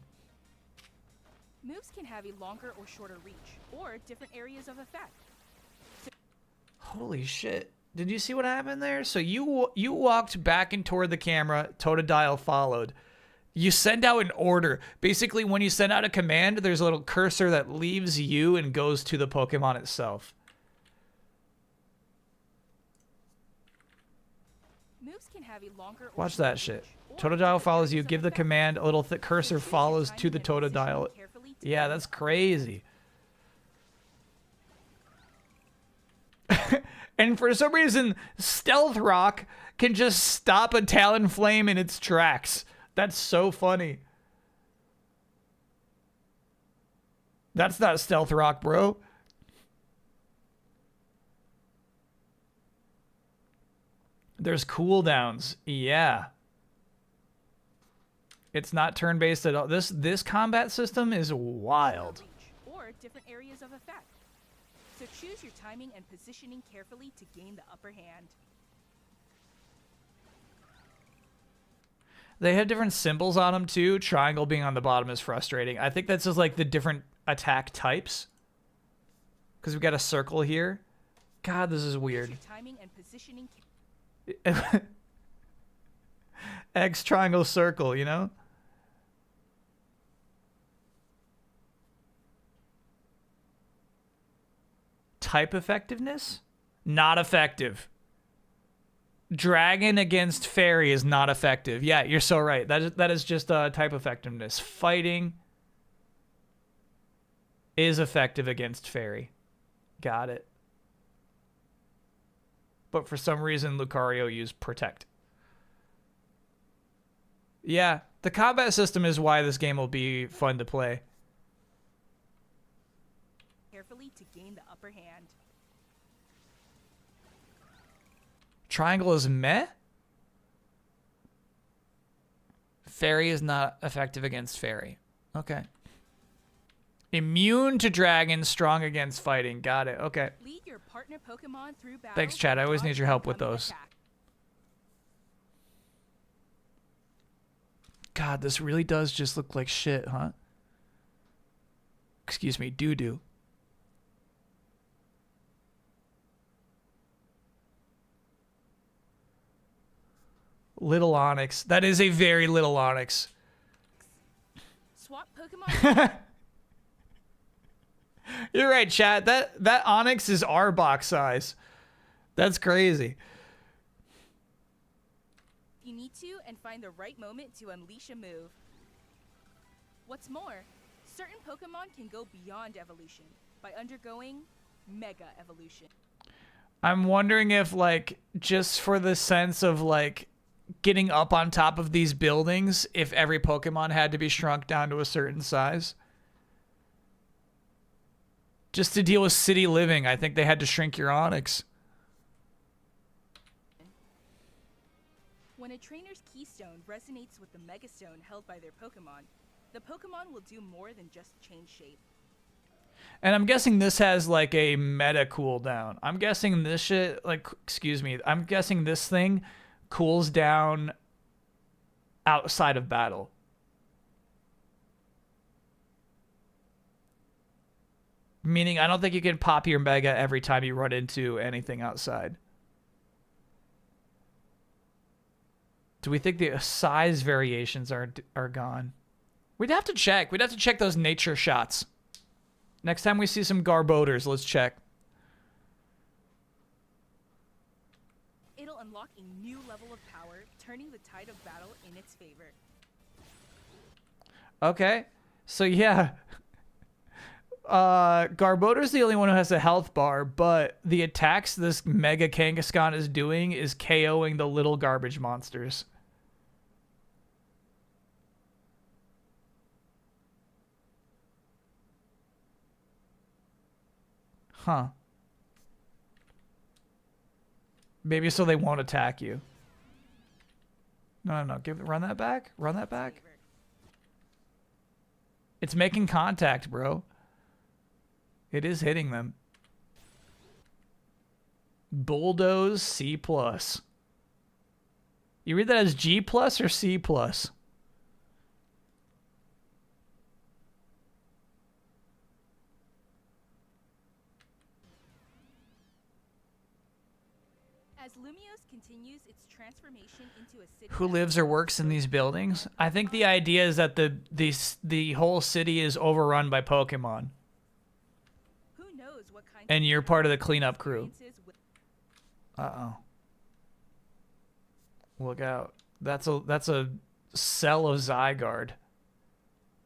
Speaker 3: Moves can have a longer or shorter reach, or different areas of effect.
Speaker 1: Holy shit. Did you see what happened there? So you walked back and toward the camera, Totodile followed. You send out an order. Basically, when you send out a command, there's a little cursor that leaves you and goes to the Pokemon itself.
Speaker 3: Moves can have a longer or
Speaker 1: Watch
Speaker 3: shorter
Speaker 1: that shit.
Speaker 3: reach, or
Speaker 1: Totodile
Speaker 3: different
Speaker 1: follows you.
Speaker 3: areas of
Speaker 1: Give the
Speaker 3: effect.
Speaker 1: command. A little cursor
Speaker 3: So choose your
Speaker 1: follows
Speaker 3: timing
Speaker 1: to the
Speaker 3: and positioning
Speaker 1: Totodile.
Speaker 3: carefully to
Speaker 1: Yeah,
Speaker 3: gain
Speaker 1: that's
Speaker 3: the upper
Speaker 1: crazy. And for some reason, Stealth Rock can just stop a Talonflame in its tracks. That's so funny. That's not Stealth Rock, bro. There's cooldowns. Yeah. It's not turn-based at all. This combat system is wild.
Speaker 3: reach, or different areas of effect. So choose your timing and positioning carefully to gain the upper hand.
Speaker 1: They have different symbols on them too. Triangle being on the bottom is frustrating. I think that's just like the different attack types. Because we've got a circle here. God, this is
Speaker 3: Choose
Speaker 1: weird.
Speaker 3: your timing and positioning
Speaker 1: X triangle circle, you know? Type effectiveness? Not effective. Dragon against fairy is not effective. Yeah, you're so right. That is just type effectiveness. Fighting is effective against fairy. Got it. But for some reason, Lucario used protect. Yeah, the combat system is why this game will be fun to play.
Speaker 3: carefully to gain the upper hand.
Speaker 1: Triangle is meh? Fairy is not effective against fairy. Okay. Immune to dragon, strong against fighting. Got it. Okay.
Speaker 3: Lead your partner Pokemon through battle.
Speaker 1: Thanks, Chad. I always
Speaker 3: dodge
Speaker 1: need your help with
Speaker 3: incoming
Speaker 1: those.
Speaker 3: attack.
Speaker 1: God, this really does just look like shit, huh? Excuse me, doo-doo. Little Onyx. That is a very little Onyx.
Speaker 3: Swap Pokemon.
Speaker 1: You're right, chat. That Onyx is our box size. That's crazy.
Speaker 3: You need to and find the right moment to unleash a move. What's more, certain Pokemon can go beyond evolution by undergoing Mega Evolution.
Speaker 1: I'm wondering if, like, just for the sense of, like, getting up on top of these buildings, if every Pokemon had to be shrunk down to a certain size. Just to deal with city living, I think they had to shrink your Onyx.
Speaker 3: When a trainer's keystone resonates with the megastone held by their Pokemon, the Pokemon will do more than just change shape.
Speaker 1: And I'm guessing this has like a meta cooldown. I'm guessing this shit, like, excuse me, I'm guessing this thing cools down outside of battle. Meaning, I don't think you can pop your Mega every time you run into anything outside. Do we think the size variations are gone? We'd have to check. We'd have to check those nature shots. Next time we see some Garbodors, let's check.
Speaker 3: It'll unlock a new level of power, turning the tide of battle in its favor.
Speaker 1: Okay. So, yeah. Garbodor's the only one who has a health bar, but the attacks this Mega Kangaskhan is doing is KOing the little garbage monsters. Huh. Maybe so they won't attack you. No. Run that back. Run that back. It's making contact, bro. It is hitting them. Bulldoze C+. You read that as G+ or C+?
Speaker 3: As Lumiose continues its transformation into a city
Speaker 1: Who lives or works in these buildings? I think the idea is that the whole city is overrun by Pokemon.
Speaker 3: Who knows what kind
Speaker 1: And you're part of the cleanup crew. Uh-oh. Look out. That's a cell of Zygarde.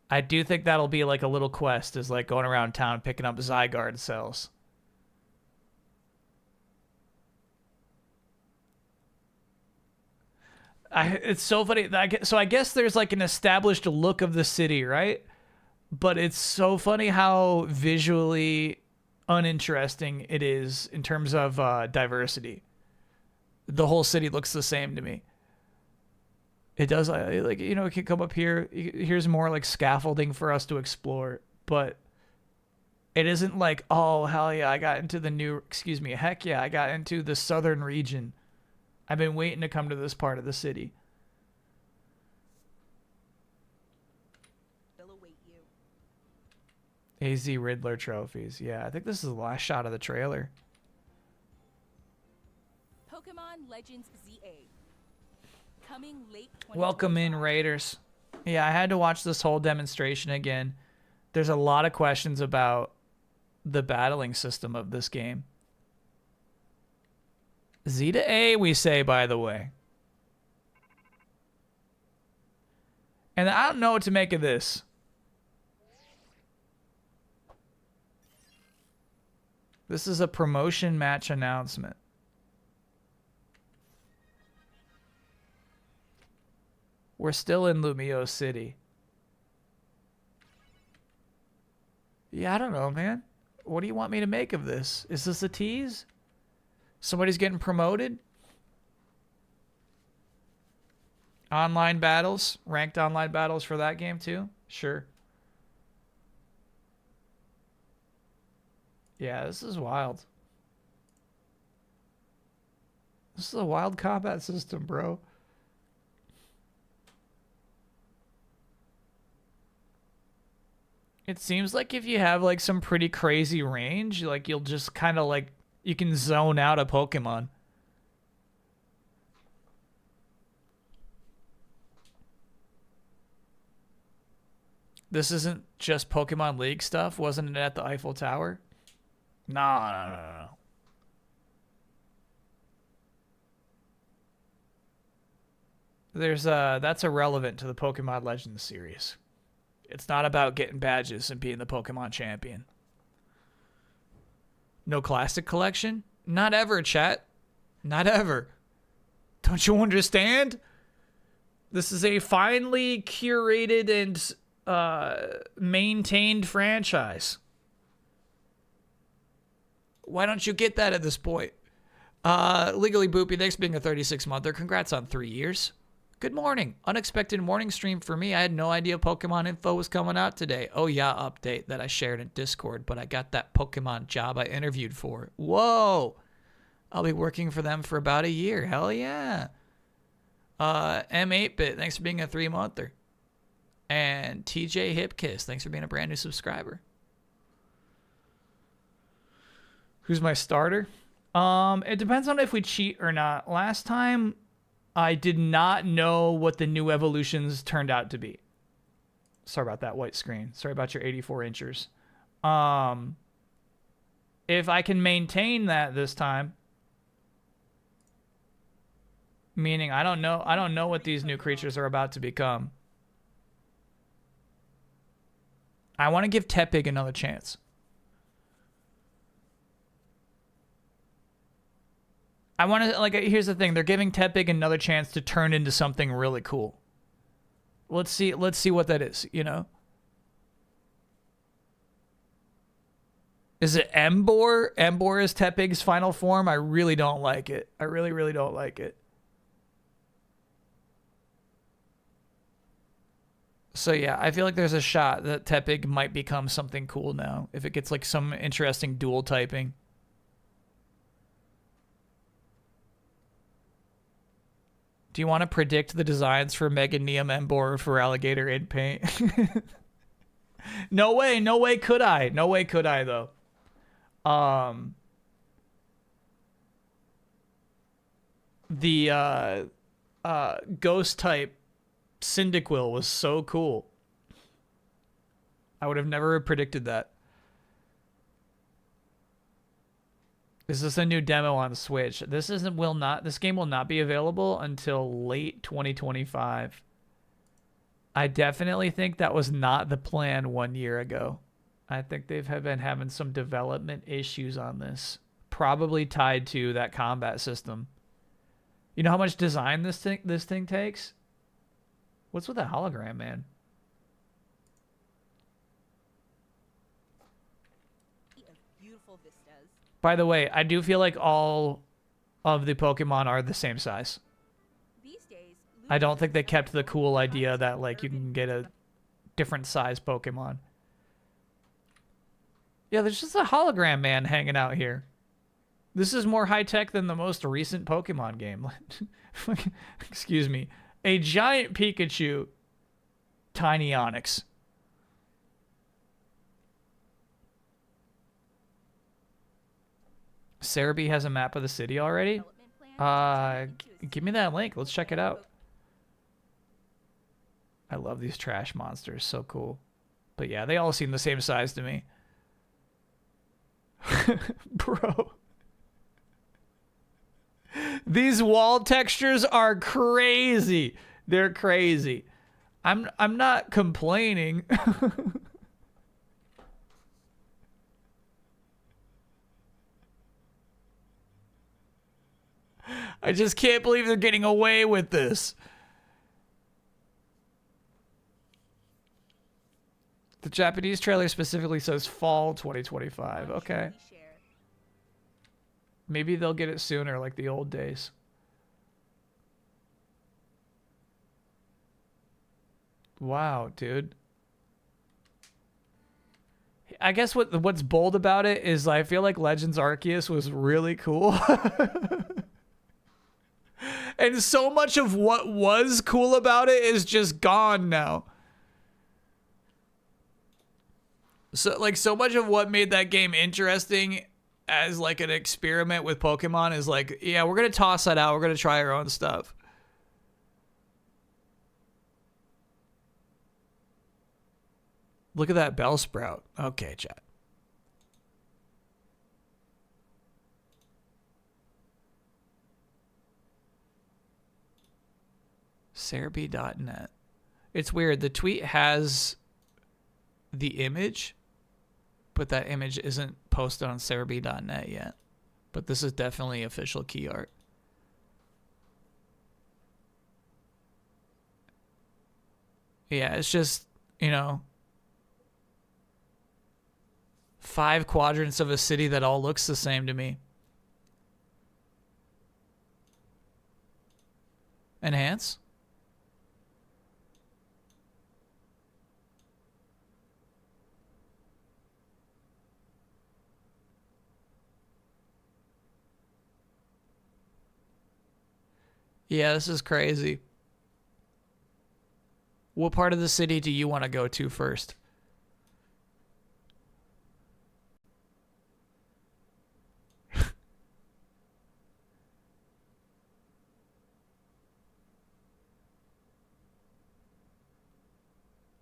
Speaker 1: I do think that'll be like a little quest, is like going around town picking up Zygarde cells. It's so funny. So I guess there's like an established look of the city, right? But it's so funny how visually uninteresting it is in terms of diversity. The whole city looks the same to me. It does, like, you know, it can come up here. Here's more like scaffolding for us to explore, but it isn't like, oh, hell yeah, I got into the new, excuse me, heck yeah, I got into the southern region. I've been waiting to come to this part of the city.
Speaker 3: will await you.
Speaker 1: AZ Riddler trophies. Yeah, I think this is the last shot of the trailer.
Speaker 3: Pokemon Legends ZA. Coming late 2025.
Speaker 1: Welcome in, Raiders. Yeah, I had to watch this whole demonstration again. There's a lot of questions about the battling system of this game. Z to A, we say, by the way. And I don't know what to make of this. This is a promotion match announcement. We're still in Lumiose City. Yeah, I don't know, man. What do you want me to make of this? Is this a tease? Somebody's getting promoted? Online battles? Ranked online battles for that game too? Sure. Yeah, this is wild. This is a wild combat system, bro. It seems like if you have like some pretty crazy range, like you'll just kind of like, you can zone out a Pokemon. This isn't just Pokemon League stuff, wasn't it, at the Eiffel Tower? No. There's that's irrelevant to the Pokemon Legends series. It's not about getting badges and being the Pokemon champion. No classic collection? Not ever, chat. Not ever. Don't you understand? This is a finely curated and maintained franchise. Why don't you get that at this point? Legally Boopy, thanks for being a 36-monther. Congrats on 3 years. Good morning. Unexpected morning stream for me. I had no idea Pokemon info was coming out today. Oh yeah, update that I shared in Discord, but I got that Pokemon job I interviewed for. Whoa. I'll be working for them for about a year. Hell yeah. M8-Bit, thanks for being a 3-monther. And TJ Hipkiss, thanks for being a brand new subscriber. Who's my starter? It depends on if we cheat or not. Last time, I did not know what the new evolutions turned out to be. Sorry about that white screen. Sorry about your 84 inchers. If I can maintain that this time, meaning I don't know what these new creatures are about to become. I want to give Tepig another chance. I want to, like, here's the thing. They're giving Tepig another chance to turn into something really cool. Let's see what that is, you know? Is it Embor? Embor is Tepig's final form? I really don't like it. I really, really don't like it. So yeah, I feel like there's a shot that Tepig might become something cool now if it gets like some interesting dual typing. Do you want to predict the designs for Mega Neum Embor for Alligator in Paint? No way could I. No way could I though. The ghost type Cyndaquil was so cool. I would have never predicted that. Is this a new demo on Switch? This game will not be available until late 2025. I definitely think that was not the plan 1 year ago. I think they've been having some development issues on this, probably tied to that combat system. You know how much design this thing takes? What's with that hologram, man?
Speaker 3: Beautiful vistas.
Speaker 1: By the way, I do feel like all of the Pokemon are the same size.
Speaker 3: These days,
Speaker 1: I don't think they kept the cool idea that like you can get a different size Pokemon. Yeah, there's just a hologram man hanging out here. This is more high-tech than the most recent Pokemon game. Excuse me. A giant Pikachu, tiny Onix. Cerebi has a map of the city already? Give me that link. Let's check it out. I love these trash monsters. So cool. But yeah, they all seem the same size to me. Bro. These wall textures are crazy. They're crazy. I'm not complaining. I just can't believe they're getting away with this. The Japanese trailer specifically says fall 2025. Okay. Maybe they'll get it sooner, like the old days. Wow, dude. I guess what's bold about it is I feel like Legends Arceus was really cool. And so much of what was cool about it is just gone now. So much of what made that game interesting as like an experiment with Pokemon is like, yeah, we're going to toss that out. We're going to try our own stuff. Look at that Bellsprout. Okay, chat. Cerebi.net. It's weird. The tweet has the image, but that image isn't posted on Cerebi.net yet. But this is definitely official key art. Yeah, it's just, you know, 5 quadrants of a city that all looks the same to me. Enhance? Yeah, this is crazy. What part of the city do you want to go to first?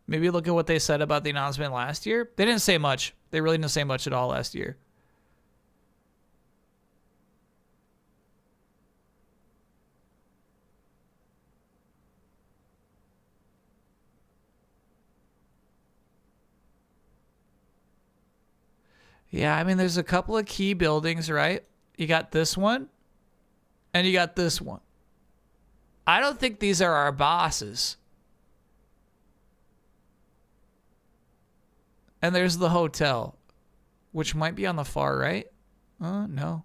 Speaker 1: Maybe look at what they said about the announcement last year. They didn't say much. They really didn't say much at all last year. Yeah, I mean, there's a couple of key buildings, right? You got this one, and you got this one. I don't think these are our bosses. And there's the hotel, which might be on the far right. No.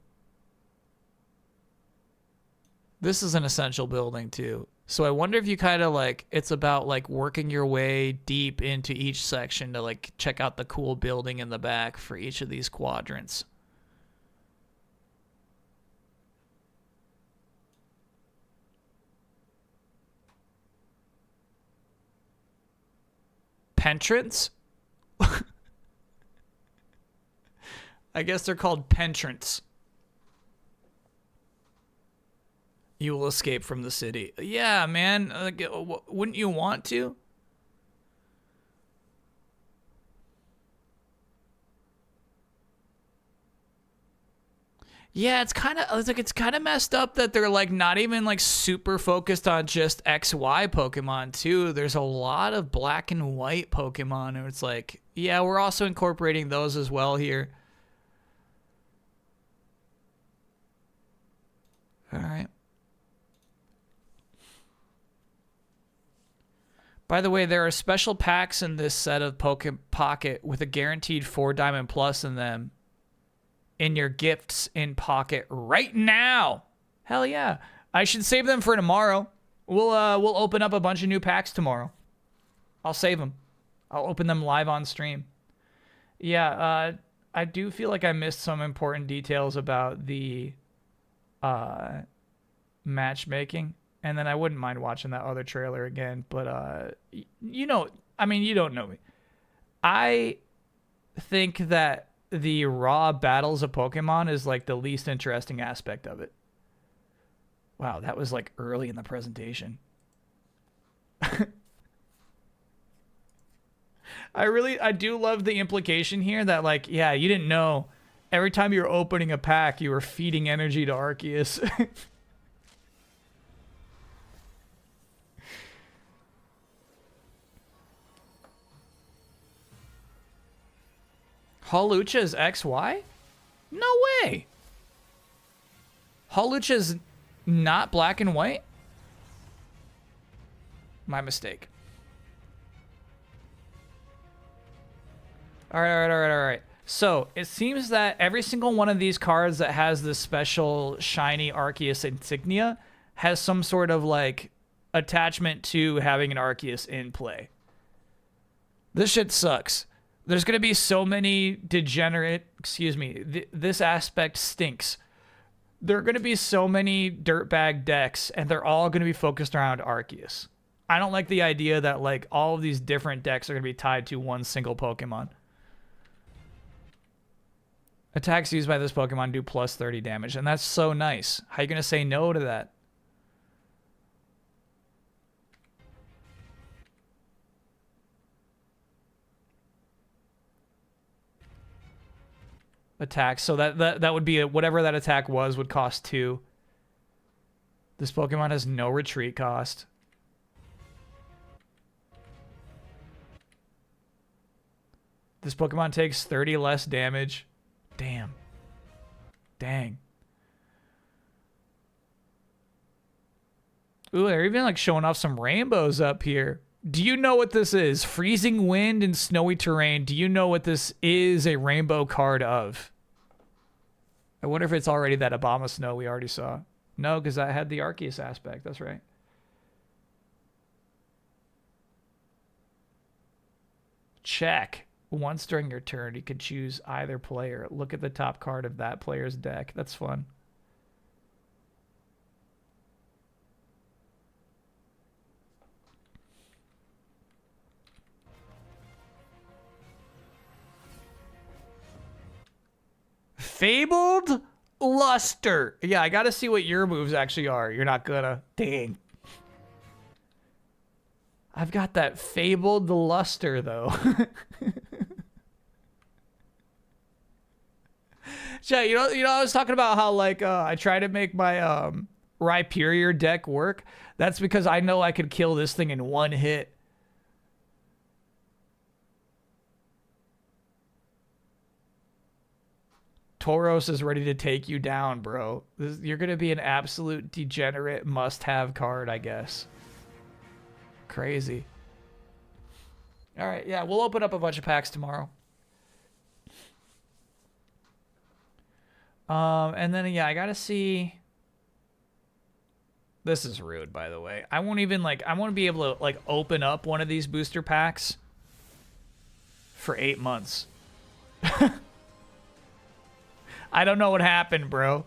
Speaker 1: This is an essential building, too. So I wonder if you kind of like, it's about like working your way deep into each section to like check out the cool building in the back for each of these quadrants. Pentrants? I guess they're called pentrants. You will escape from the city. Yeah, man. Like, wouldn't you want to? Yeah, it's kind of messed up that they're like not even like super focused on just XY Pokemon too. There's a lot of black and white Pokemon, and it's like, yeah, we're also incorporating those as well here. All right. By the way, there are special packs in this set of Pocket with a guaranteed 4 Diamond Plus in them in your gifts in Pocket right now. Hell yeah. I should save them for tomorrow. We'll open up a bunch of new packs tomorrow. I'll save them. I'll open them live on stream. Yeah, I do feel like I missed some important details about the matchmaking. And then I wouldn't mind watching that other trailer again. But, you know, I mean, you don't know me. I think that the raw battles of Pokemon is, like, the least interesting aspect of it. Wow, that was, like, early in the presentation. I do love the implication here that, like, yeah, you didn't know. Every time you were opening a pack, you were feeding energy to Arceus. Hawlucha is XY? No way. Hawlucha is not black and white? My mistake. All right. So, it seems that every single one of these cards that has this special shiny Arceus insignia has some sort of, like, attachment to having an Arceus in play. This shit sucks. There's going to be so many this aspect stinks. There are going to be so many dirtbag decks, and they're all going to be focused around Arceus. I don't like the idea that, like, all of these different decks are going to be tied to one single Pokemon. Attacks used by this Pokemon do plus 30 damage, and that's so nice. How are you going to say no to that? Attack. So that would be whatever that attack was would cost 2. This Pokemon has no retreat cost. This Pokemon takes 30 less damage. Damn. Dang. Ooh, they're even like showing off some rainbows up here. Do you know what this is? Freezing wind and snowy terrain. Do you know what this is a rainbow card of? I wonder if it's already that Abomasnow we already saw. No, because that had the Arceus aspect. That's right. check. Once during your turn, you could choose either player. Look at the top card of that player's deck. That's fun. Fabled Luster. Yeah, I gotta see what your moves actually are. You're not gonna. Dang. I've got that Fabled Luster, though. Yeah, you know, I was talking about how, like, I try to make my Rhyperior deck work. That's because I know I could kill this thing in one hit. Tauros is ready to take you down, bro. You're going to be an absolute degenerate must-have card, I guess. Crazy. All right, yeah, we'll open up a bunch of packs tomorrow. And then, yeah, I got to see... This is rude, by the way. I won't even, like, I won't be able to, like, open up one of these booster packs for 8 months. I don't know what happened, bro.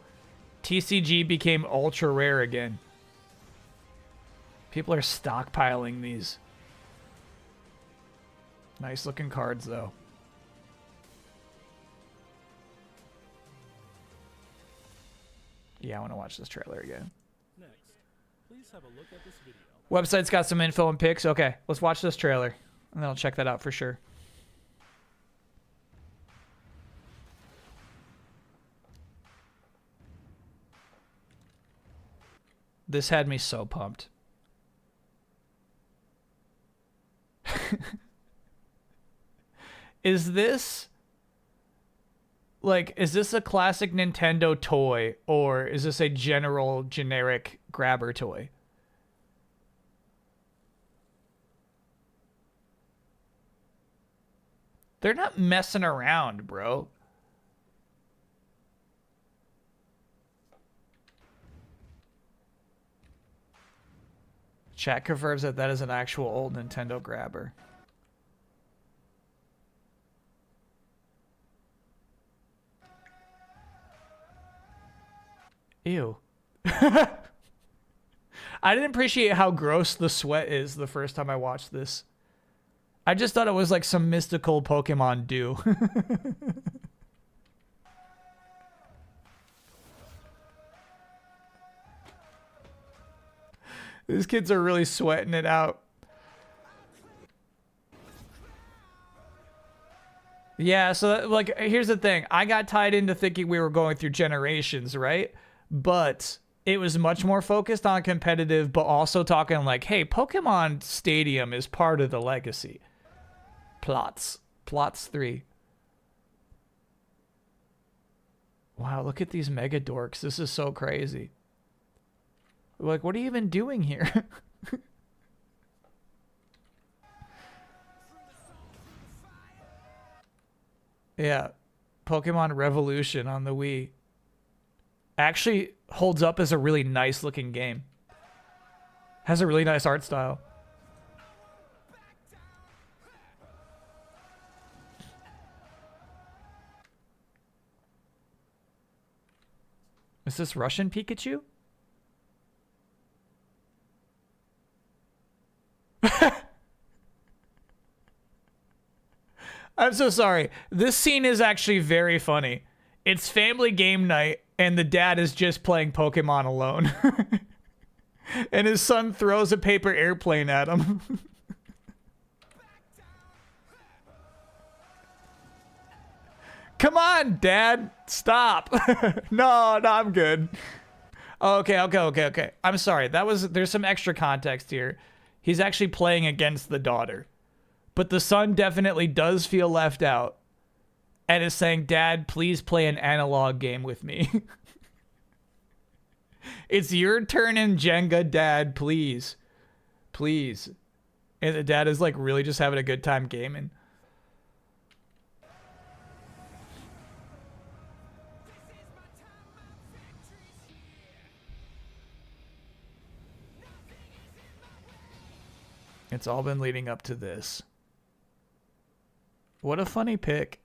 Speaker 1: TCG became ultra rare again. People are stockpiling these. Nice looking cards, though. Yeah, I want to watch this trailer again.
Speaker 4: Next, please have a look at this video.
Speaker 1: Website's got some info and pics. Okay, let's watch this trailer, and then I'll check that out for sure. This had me so pumped. Is this a classic Nintendo toy, or is this a generic grabber toy? They're not messing around, bro. Chat confirms that is an actual old Nintendo grabber. Ew. I didn't appreciate how gross the sweat is the first time I watched this. I just thought it was like some mystical Pokemon dew. These kids are really sweating it out. Yeah, so like, here's the thing. I got tied into thinking we were going through generations, right? But it was much more focused on competitive, but also talking like, hey, Pokemon Stadium is part of the legacy. Plots 3. Wow, look at these mega dorks. This is so crazy. Like, what are you even doing here? Yeah. Pokemon Revolution on the Wii. Actually holds up as a really nice looking game. Has a really nice art style. Is this Russian Pikachu? I'm so sorry. This scene is actually very funny. It's family game night, and the dad is just playing Pokemon alone. And his son throws a paper airplane at him. Come on, Dad. Stop. No, I'm good. Okay. I'm sorry. There's some extra context here. He's actually playing against the daughter. But the son definitely does feel left out. And is saying, Dad, please play an analog game with me. It's your turn in Jenga, Dad, please. Please. And the dad is like really just having a good time gaming. It's all been leading up to this. What a funny pick.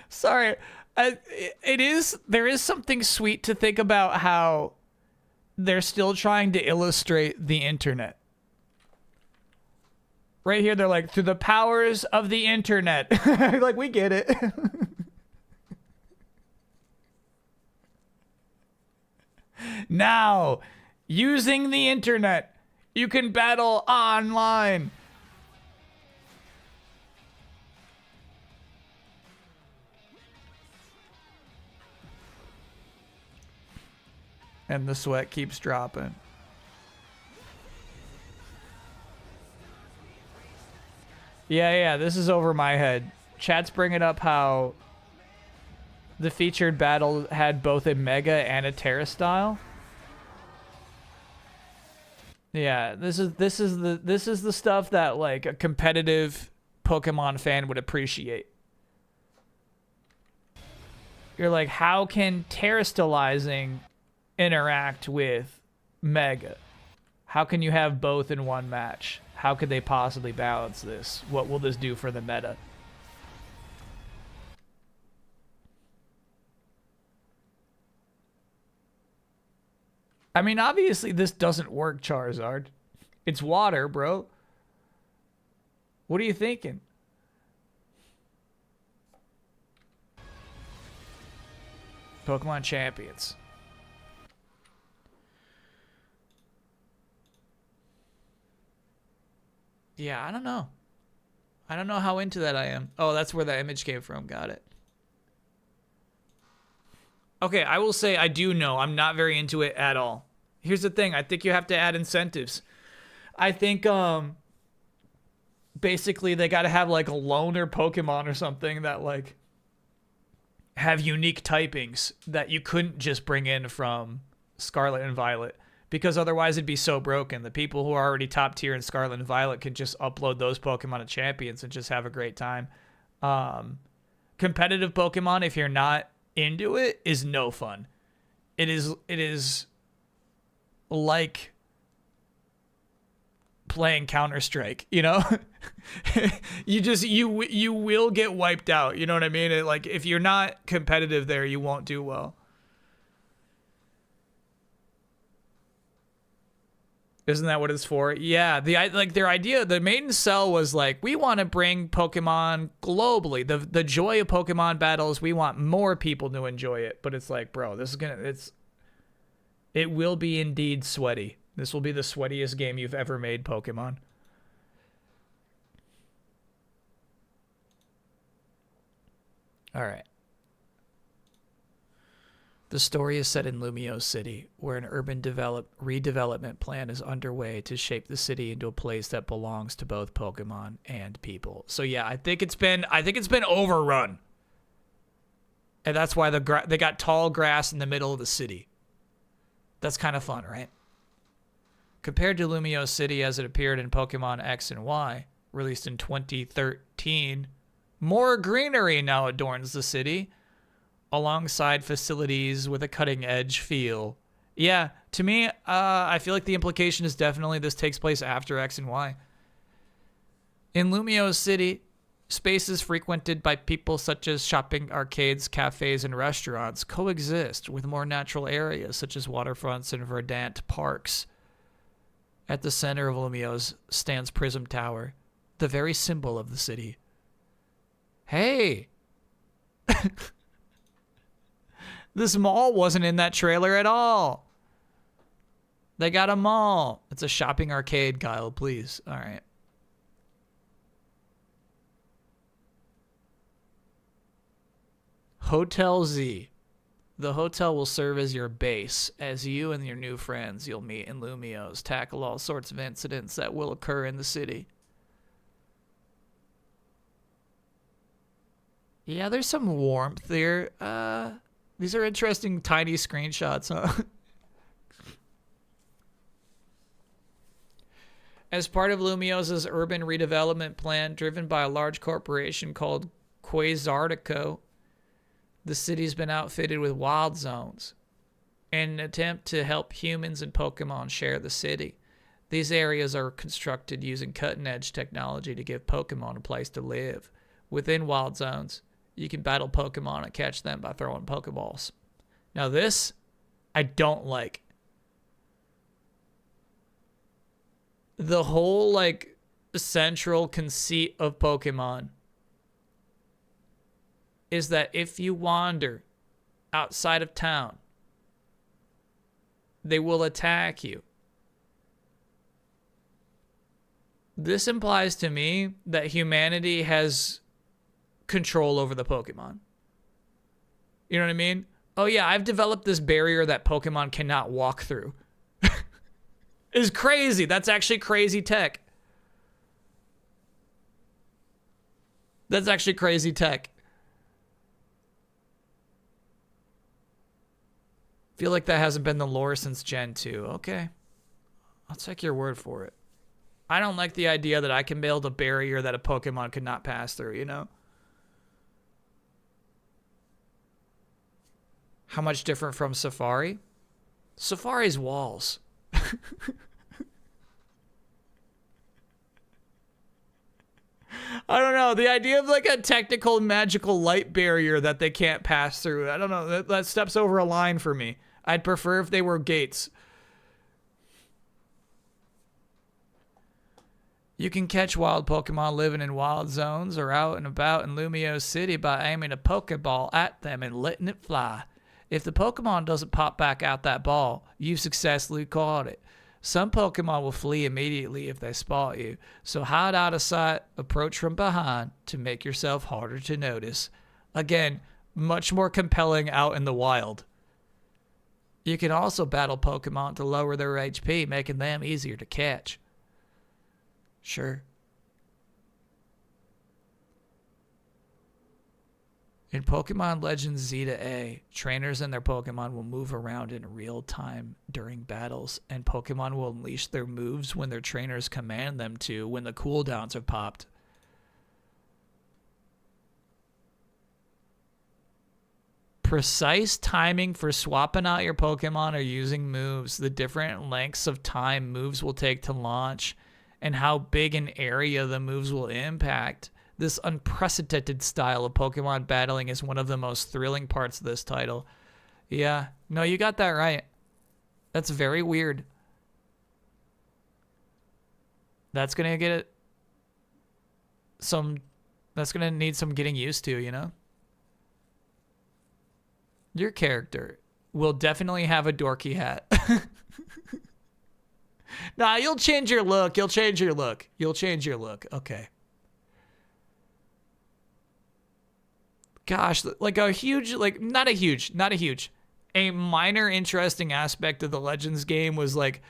Speaker 1: Sorry. There is something sweet to think about how they're still trying to illustrate the internet. Right here, they're like, through the powers of the internet. Like, we get it. Now, using the internet, you can battle online. And the sweat keeps dropping. Yeah, this is over my head. Chat's bringing up how the featured battle had both a Mega and a Terra style. Yeah, this is the stuff that like a competitive Pokemon fan would appreciate. You're like, how can Terra stylizing interact with Mega? How can you have both in one match? How could they possibly balance this? What will this do for the meta? I mean, obviously this doesn't work, Charizard. It's water, bro. What are you thinking? Pokemon Champions. Yeah, I don't know. I don't know how into that I am. Oh, that's where that image came from. Got it. Okay, I will say I do know. I'm not very into it at all. Here's the thing. I think you have to add incentives. I think basically they got to have like a loner Pokemon or something that like have unique typings that you couldn't just bring in from Scarlet and Violet. Because otherwise it'd be so broken. The people who are already top tier in Scarlet and Violet can just upload those Pokemon to Champions and just have a great time. Competitive Pokemon, if you're not into it, is no fun. It is like playing Counter-Strike, you know? you will get wiped out, you know what I mean? Like if you're not competitive there, you won't do well. Isn't that what it's for? Yeah, their idea, the main sell was like, we want to bring Pokemon globally. The joy of Pokemon battles, we want more people to enjoy it. But it's like, bro, it will be indeed sweaty. This will be the sweatiest game you've ever made, Pokemon. All right. The story is set in Lumio City, where an urban redevelopment plan is underway to shape the city into a place that belongs to both Pokemon and people. So yeah, I think it's been overrun, and that's why they got tall grass in the middle of the city. That's kind of fun, right? Compared to Lumio City as it appeared in Pokemon X and Y, released in 2013, more greenery now adorns the city, alongside facilities with a cutting-edge feel. Yeah, to me, I feel like the implication is definitely this takes place after X and Y. In Lumio City, spaces frequented by people such as shopping, arcades, cafes, and restaurants coexist with more natural areas such as waterfronts and verdant parks. At the center of Lumio stands Prism Tower, the very symbol of the city. Hey! This mall wasn't in that trailer at all. They got a mall. It's a shopping arcade, Kyle, please. All right. Hotel Z. The hotel will serve as your base, as you and your new friends you'll meet in Lumios tackle all sorts of incidents that will occur in the city. Yeah, there's some warmth there. These are interesting tiny screenshots, huh? As part of Lumios's urban redevelopment plan, driven by a large corporation called Quasartico, the city's been outfitted with wild zones in an attempt to help humans and Pokemon share the city. These areas are constructed using cutting-edge technology to give Pokemon a place to live. Within wild zones, you can battle Pokemon and catch them by throwing Pokeballs. Now this, I don't like. The whole, like, central conceit of Pokemon is that if you wander outside of town, they will attack you. This implies to me that humanity has control over the Pokemon. You know what I mean? Oh yeah, I've developed this barrier that Pokemon cannot walk through. It's crazy. That's actually crazy tech. That's actually crazy tech. Feel like that hasn't been the lore since Gen 2. Okay. I'll take your word for it. I don't like the idea that I can build a barrier that a Pokemon could not pass through, you know? How much different from Safari? Safari's walls. I don't know. The idea of like a technical magical light barrier that they can't pass through. I don't know. That steps over a line for me. I'd prefer if they were gates. You can catch wild Pokemon living in wild zones or out and about in Lumio City by aiming a Pokeball at them and letting it fly. If the Pokemon doesn't pop back out that ball, you've successfully caught it. Some Pokemon will flee immediately if they spot you, so hide out of sight, approach from behind to make yourself harder to notice. Again, much more compelling out in the wild. You can also battle Pokemon to lower their HP, making them easier to catch. Sure. In Pokemon Legends Z-A, trainers and their Pokemon will move around in real time during battles, and Pokemon will unleash their moves when their trainers command them to when the cooldowns have popped. Precise timing for swapping out your Pokemon or using moves, the different lengths of time moves will take to launch, and how big an area the moves will impact. This unprecedented style of Pokemon battling is one of the most thrilling parts of this title. Yeah, no, you got that right. That's very weird. That's gonna get it that's gonna need some getting used to, you know? Your character will definitely have a dorky hat. Nah, you'll change your look. You'll change your look. You'll change your look. Okay. Gosh, like a huge, like not a huge, a minor interesting aspect of the Legends game was like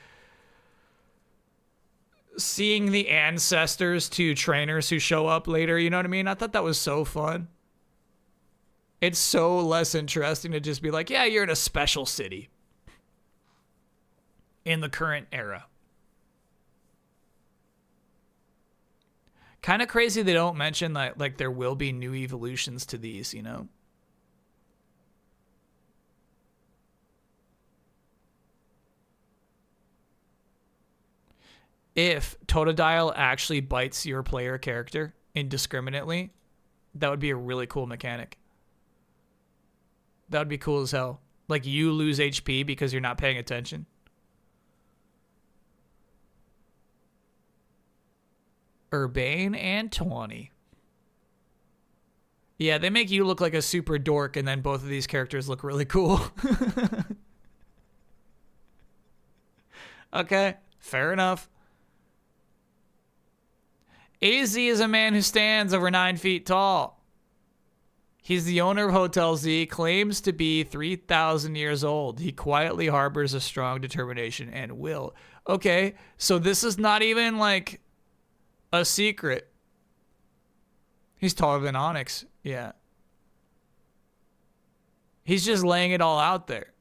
Speaker 1: seeing the ancestors to trainers who show up later. You know what I mean? I thought that was so fun. It's so less interesting to just be like, yeah, you're in a special city in the current era. Kind of crazy they don't mention that like there will be new evolutions to these, you know? If Totodile actually bites your player character indiscriminately, that would be a really cool mechanic. That would be cool as hell. Like you lose HP because you're not paying attention. Urbane and 20. Yeah, they make you look like a super dork, and then both of these characters look really cool. Okay, fair enough. AZ is a man who stands over 9 feet tall. He's the owner of Hotel Z, claims to be 3,000 years old. He quietly harbors a strong determination and will. Okay, so this is not even like a secret. He's taller than Onyx. Yeah. He's just laying it all out there.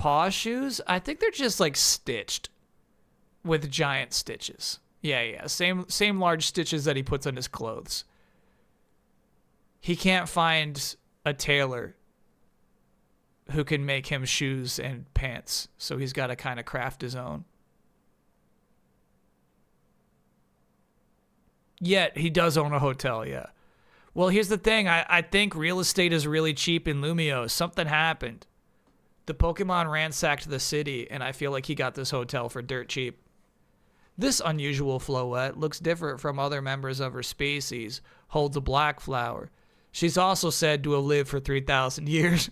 Speaker 1: paw shoes? I think they're just like stitched with giant stitches. Yeah. Same large stitches that he puts on his clothes. He can't find a tailor who can make him shoes and pants, so he's got to kind of craft his own. Yet he does own a hotel, yeah. Well, here's the thing. I think real estate is really cheap in Lumio. Something happened. The Pokemon ransacked the city, and I feel like he got this hotel for dirt cheap. This unusual Floette looks different from other members of her species, holds a black flower. She's also said to have lived for 3,000 years.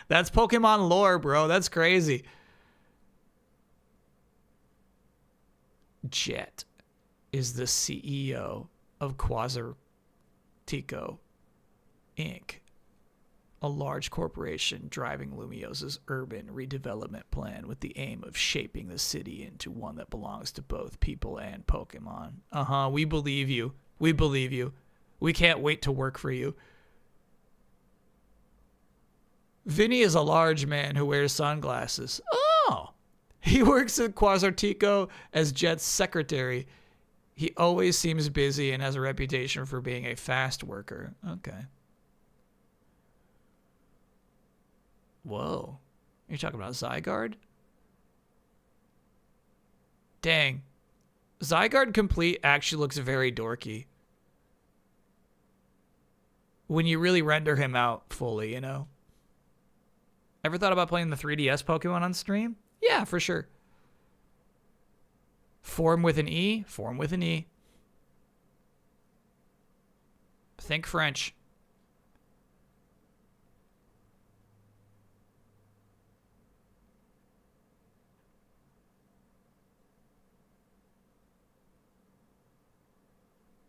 Speaker 1: That's Pokemon lore, bro. That's crazy. Jet is the CEO of Quasartico Inc., a large corporation driving Lumios's urban redevelopment plan with the aim of shaping the city into one that belongs to both people and Pokemon. We believe you. We believe you. We can't wait to work for you. Vinny is a large man who wears sunglasses. Oh! He works at Quasartico as Jet's secretary. He always seems busy and has a reputation for being a fast worker. Okay. Whoa. You're talking about Zygarde? Dang. Zygarde Complete actually looks very dorky. When you really render him out fully, you know? Ever thought about playing the 3DS Pokemon on stream? Yeah, for sure. Form with an E? Form with an E. Think French.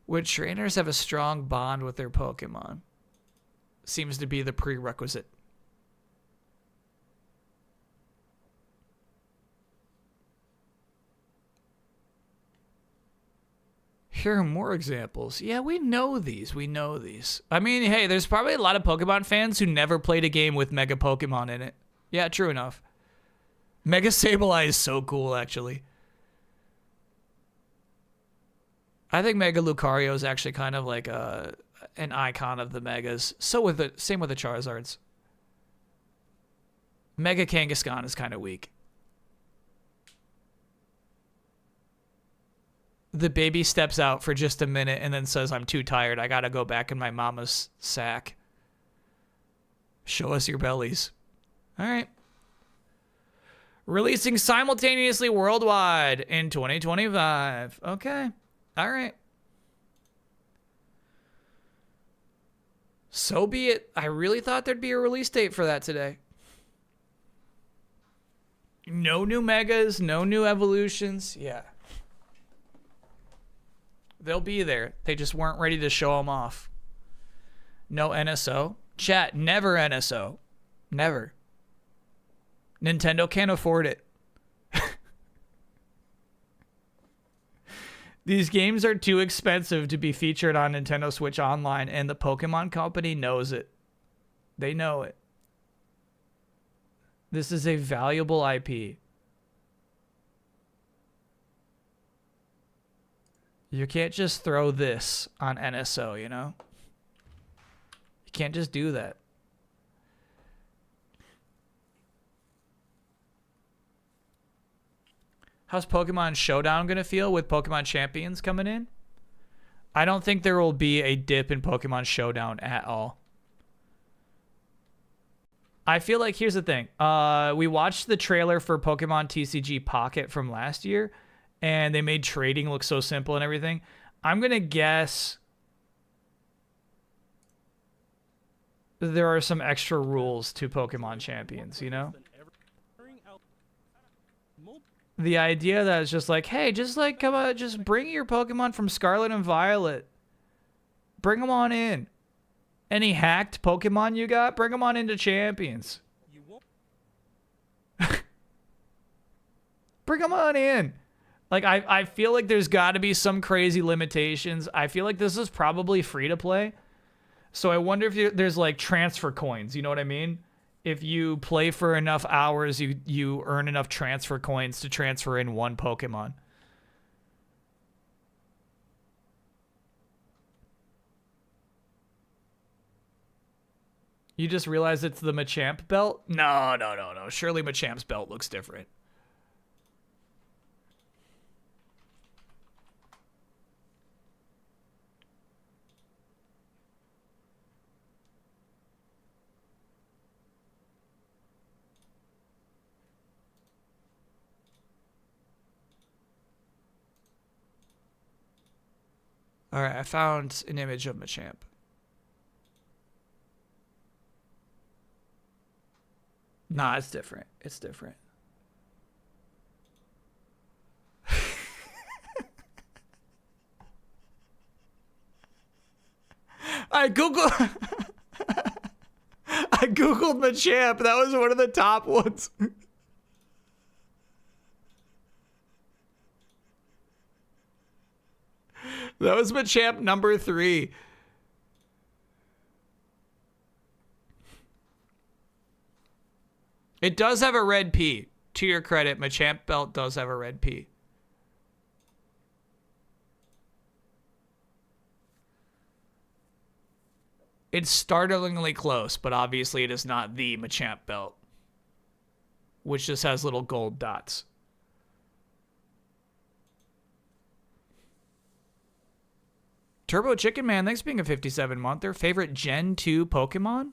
Speaker 1: Would trainers have a strong bond with their Pokemon? Seems to be the prerequisite. Here are more examples. Yeah, we know these. We know these. I mean, hey, there's probably a lot of Pokemon fans who never played a game with Mega Pokemon in it. Yeah, true enough. Mega Sableye is so cool, actually. I think Mega Lucario is actually kind of like an icon of the Megas. Same with the Charizards. Mega Kangaskhan is kind of weak. The baby steps out for just a minute and then says, I'm too tired. I gotta go back in my mama's sack. Show us your bellies. All right. Releasing simultaneously worldwide in 2025. Okay. All right. So be it. I really thought there'd be a release date for that today. No new megas, no new evolutions. Yeah. They'll be there. They just weren't ready to show them off. No NSO. Chat, never NSO. Never. Nintendo can't afford it. These games are too expensive to be featured on Nintendo Switch Online, and the Pokemon Company knows it. They know it. This is a valuable IP. You can't just throw this on NSO, you know? You can't just do that. How's Pokemon Showdown going to feel with Pokemon Champions coming in? I don't think there will be a dip in Pokemon Showdown at all. I feel like, here's the thing. We watched the trailer for Pokemon TCG Pocket from last year, and they made trading look so simple and everything. I'm going to guess there are some extra rules to Pokemon Champions, you know? The idea that it's just like, hey, just like, come on, just bring your Pokemon from Scarlet and Violet. Bring them on in. Any hacked Pokemon you got, bring them on into Champions. Bring them on in. Like, I feel like there's got to be some crazy limitations. I feel like this is probably free to play. So I wonder if there's like transfer coins. You know what I mean? If you play for enough hours, you earn enough transfer coins to transfer in one Pokemon. You just realize it's the Machamp belt? No. Surely Machamp's belt looks different. All right, I found an image of Machamp. Nah, it's different. It's different. I googled Machamp. That was one of the top ones. That was Machamp number 3. It does have a red P. To your credit, Machamp belt does have a red P. It's startlingly close, but obviously it is not the Machamp belt, which just has little gold dots. Turbo Chicken Man, thanks for being a 57-monther. Favorite Gen 2 Pokemon?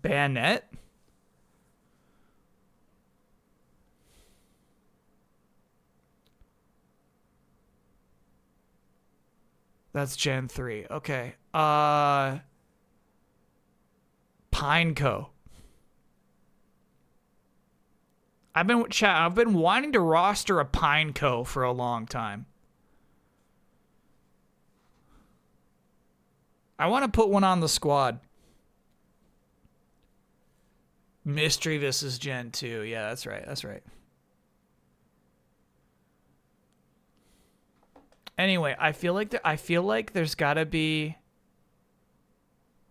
Speaker 1: Bayonet? That's Gen 3. Okay. Pineco. I've been wanting to roster a Pineco for a long time. I want to put one on the squad. Mischievous is Gen 2. Yeah, that's right. That's right. Anyway, I feel like there's got to be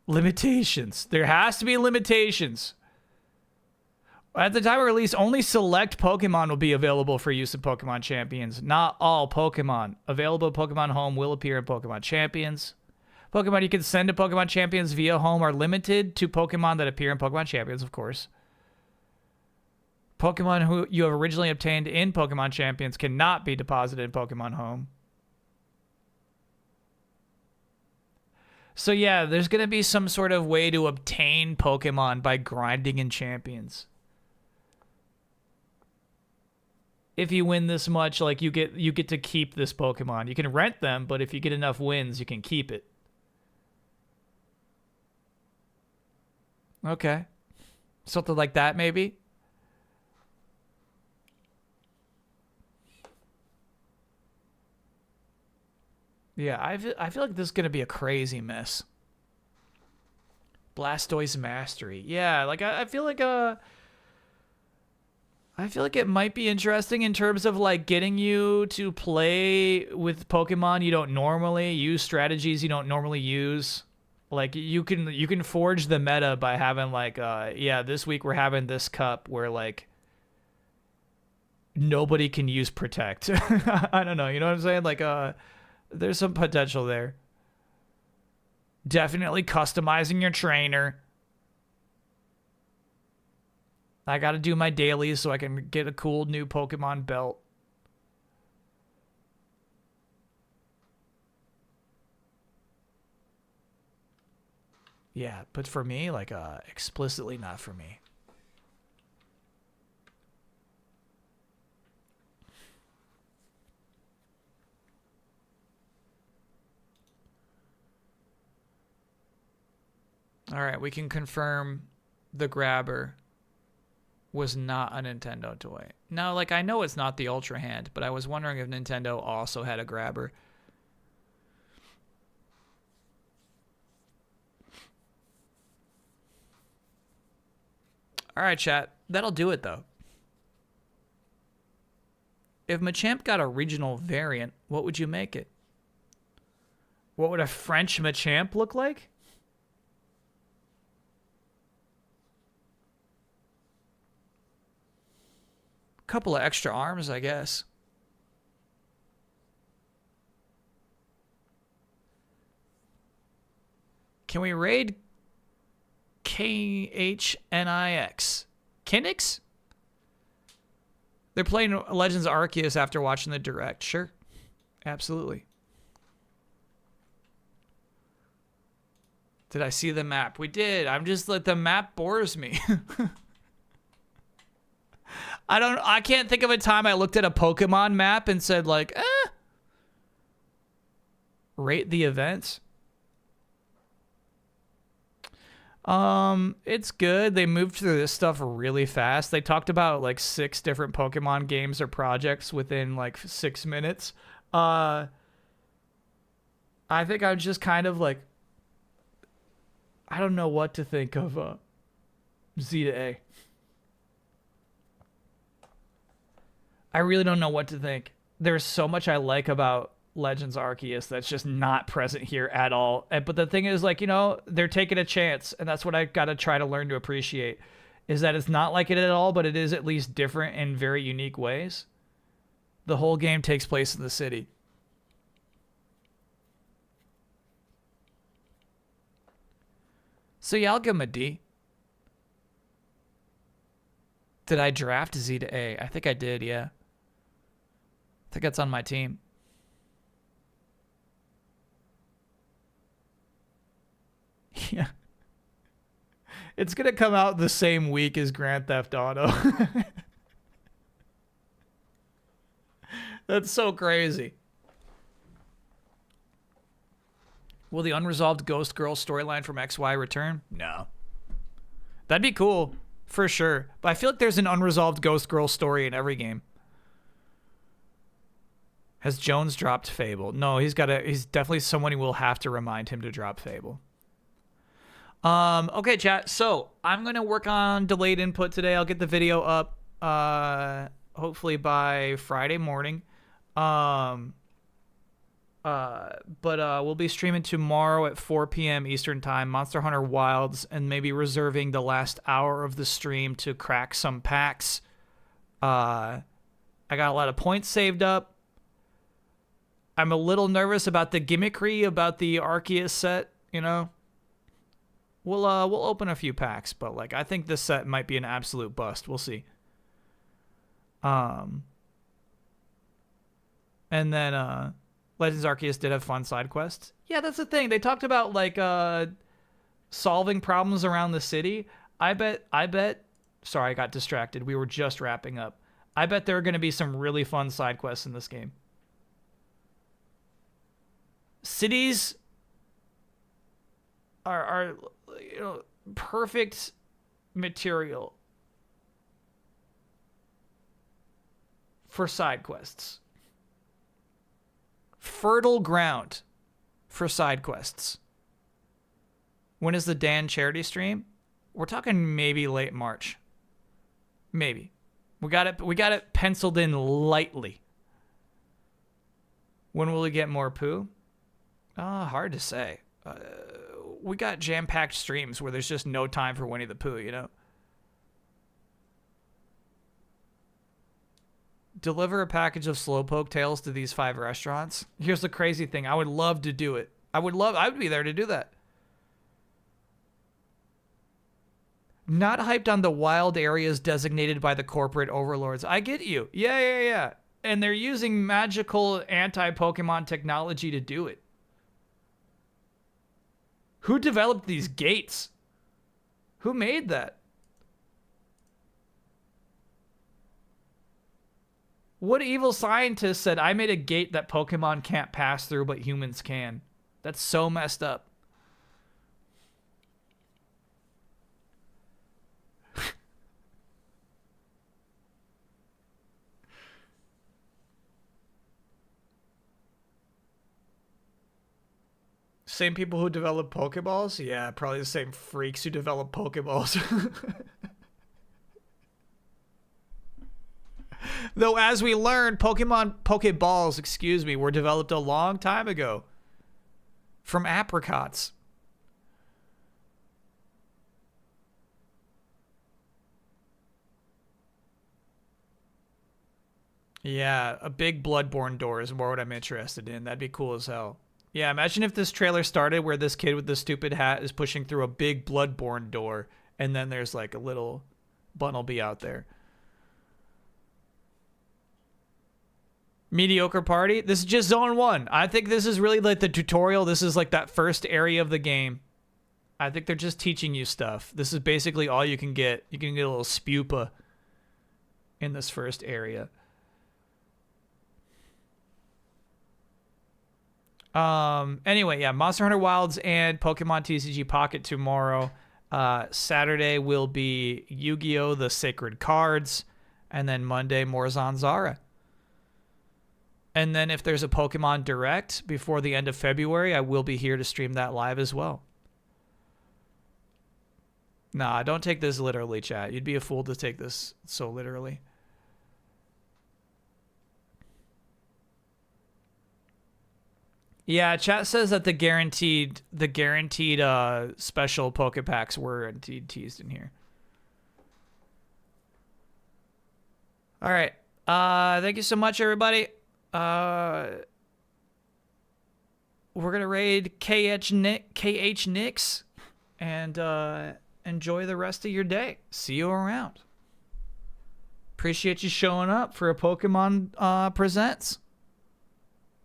Speaker 1: limitations. There has to be limitations. At the time of release, only select Pokemon will be available for use in Pokemon Champions. Not all Pokemon. Available Pokemon Home will appear in Pokemon Champions. Pokemon you can send to Pokemon Champions via Home are limited to Pokemon that appear in Pokemon Champions, of course. Pokemon who you have originally obtained in Pokemon Champions cannot be deposited in Pokemon Home. So yeah, there's going to be some sort of way to obtain Pokemon by grinding in Champions. If you win this much, like you get to keep this Pokemon. You can rent them, but if you get enough wins, you can keep it. Okay. Something like that, maybe? Yeah, I feel like this is going to be a crazy mess. Blastoise Mastery. Yeah, like I feel like it might be interesting in terms of like getting you to play with Pokemon you don't normally use, strategies you don't normally use. Like you can forge the meta by having like yeah, this week we're having this cup where like nobody can use Protect. I don't know, you know what I'm saying? Like there's some potential there. Definitely customizing your trainer. I got to do my dailies so I can get a cool new Pokemon belt. Yeah, but for me, like, explicitly not for me. All right, we can confirm the grabber was not a Nintendo toy. Now, like, I know it's not the Ultra Hand, but I was wondering if Nintendo also had a grabber. All right, chat. That'll do it, though. If Machamp got a regional variant, what would you make it? What would a French Machamp look like? Couple of extra arms, I guess. Can we raid KHNIX? Kinix? They're playing Legends Arceus after watching the direct. Sure. Absolutely. Did I see the map? We did. I'm just like, the map bores me. I can't think of a time I looked at a Pokemon map and said like, rate the events. It's good. They moved through this stuff really fast. They talked about like 6 different Pokemon games or projects within like 6 minutes. I think I'm just kind of like, I don't know what to think of Z to A. I really don't know what to think. There's so much I like about Legends Arceus that's just not present here at all. But the thing is, like, you know, they're taking a chance, and that's what I got to try to learn to appreciate, is that it's not like it at all, but it is at least different in very unique ways. The whole game takes place in the city. So yeah, I'll give him a D. Did I draft Z to A? I think I did, yeah. I think that's on my team. Yeah. It's going to come out the same week as Grand Theft Auto. That's so crazy. Will the unresolved Ghost Girl storyline from XY return? No. That'd be cool, for sure. But I feel like there's an unresolved Ghost Girl story in every game. Has Jones dropped Fable? No, he's definitely someone who will have to remind him to drop Fable. Okay, chat. So I'm going to work on delayed input today. I'll get the video up, hopefully by Friday morning. But we'll be streaming tomorrow at 4 p.m. Eastern time, Monster Hunter Wilds, and maybe reserving the last hour of the stream to crack some packs. I got a lot of points saved up. I'm a little nervous about the gimmickry about the Arceus set, you know. We'll open a few packs, but like I think this set might be an absolute bust. We'll see. And then Legends Arceus did have fun side quests. Yeah, that's the thing. They talked about like solving problems around the city. I bet sorry, I got distracted. We were just wrapping up. I bet there are going to be some really fun side quests in this game. Cities are you know, perfect material for side quests. Fertile ground for side quests. When is the Dan charity stream? We're talking maybe late March. Maybe. We got it penciled in lightly. When will we get more poo? Hard to say. We got jam-packed streams where there's just no time for Winnie the Pooh, you know? Deliver a package of Slowpoke tails to these 5 restaurants. Here's the crazy thing. I would love to do it. I would be there to do that. Not hyped on the wild areas designated by the corporate overlords. I get you. Yeah. And they're using magical anti-Pokemon technology to do it. Who developed these gates? Who made that? What evil scientist said, I made a gate that Pokemon can't pass through, but humans can? That's so messed up. Same people who develop Pokeballs? Yeah, probably the same freaks who develop Pokeballs. Though, as we learned, Pokeballs, excuse me, were developed a long time ago from apricots. Yeah, a big Bloodborne door is more what I'm interested in. That'd be cool as hell. Yeah, imagine if this trailer started where this kid with the stupid hat is pushing through a big Bloodborne door, and then there's like a little Bunnelby out there. Mediocre party. This is just zone 1. I think this is really like the tutorial. This is like that first area of the game. I think they're just teaching you stuff. This is basically all you can get. You can get a little spupa in this first area. Anyway, yeah, Monster Hunter Wilds and Pokemon TCG Pocket tomorrow. Saturday will be Yu-Gi-Oh! The Sacred Cards, and then Monday, more Zanzara. And then if there's a Pokemon Direct before the end of February, I will be here to stream that live as well. Nah, don't take this literally, chat. You'd be a fool to take this so literally. Yeah, chat says that the guaranteed special Pokepacks were indeed teased in here. All right. Thank you so much, everybody. We're gonna raid KH Nix and enjoy the rest of your day. See you around. Appreciate you showing up for a Pokemon Presents.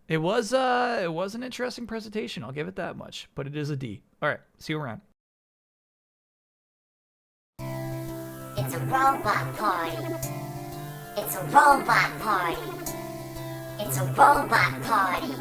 Speaker 1: It was an interesting presentation, I'll give it that much, but it is a D. All right, see you around.
Speaker 5: It's a robot party. It's a robot party. It's a robot party.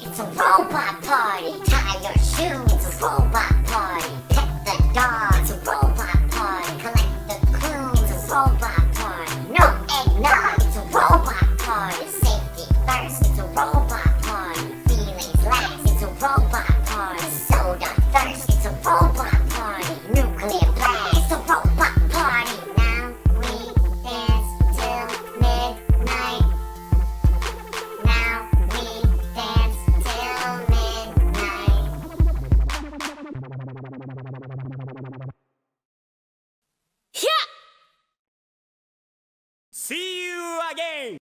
Speaker 5: It's a robot party. Tie your shoe. It's a robot party. Pet the dog. It's a robot party. Collect the clue. It's a robot party. No eggnog. It's a robot party. Safety first. It's a robot party. Feelings last. It's a robot party. Soda thirst. It's a robot party. Nuclear blast. It's a robot party. Now we dance till midnight. Now we dance till midnight.
Speaker 7: See you again!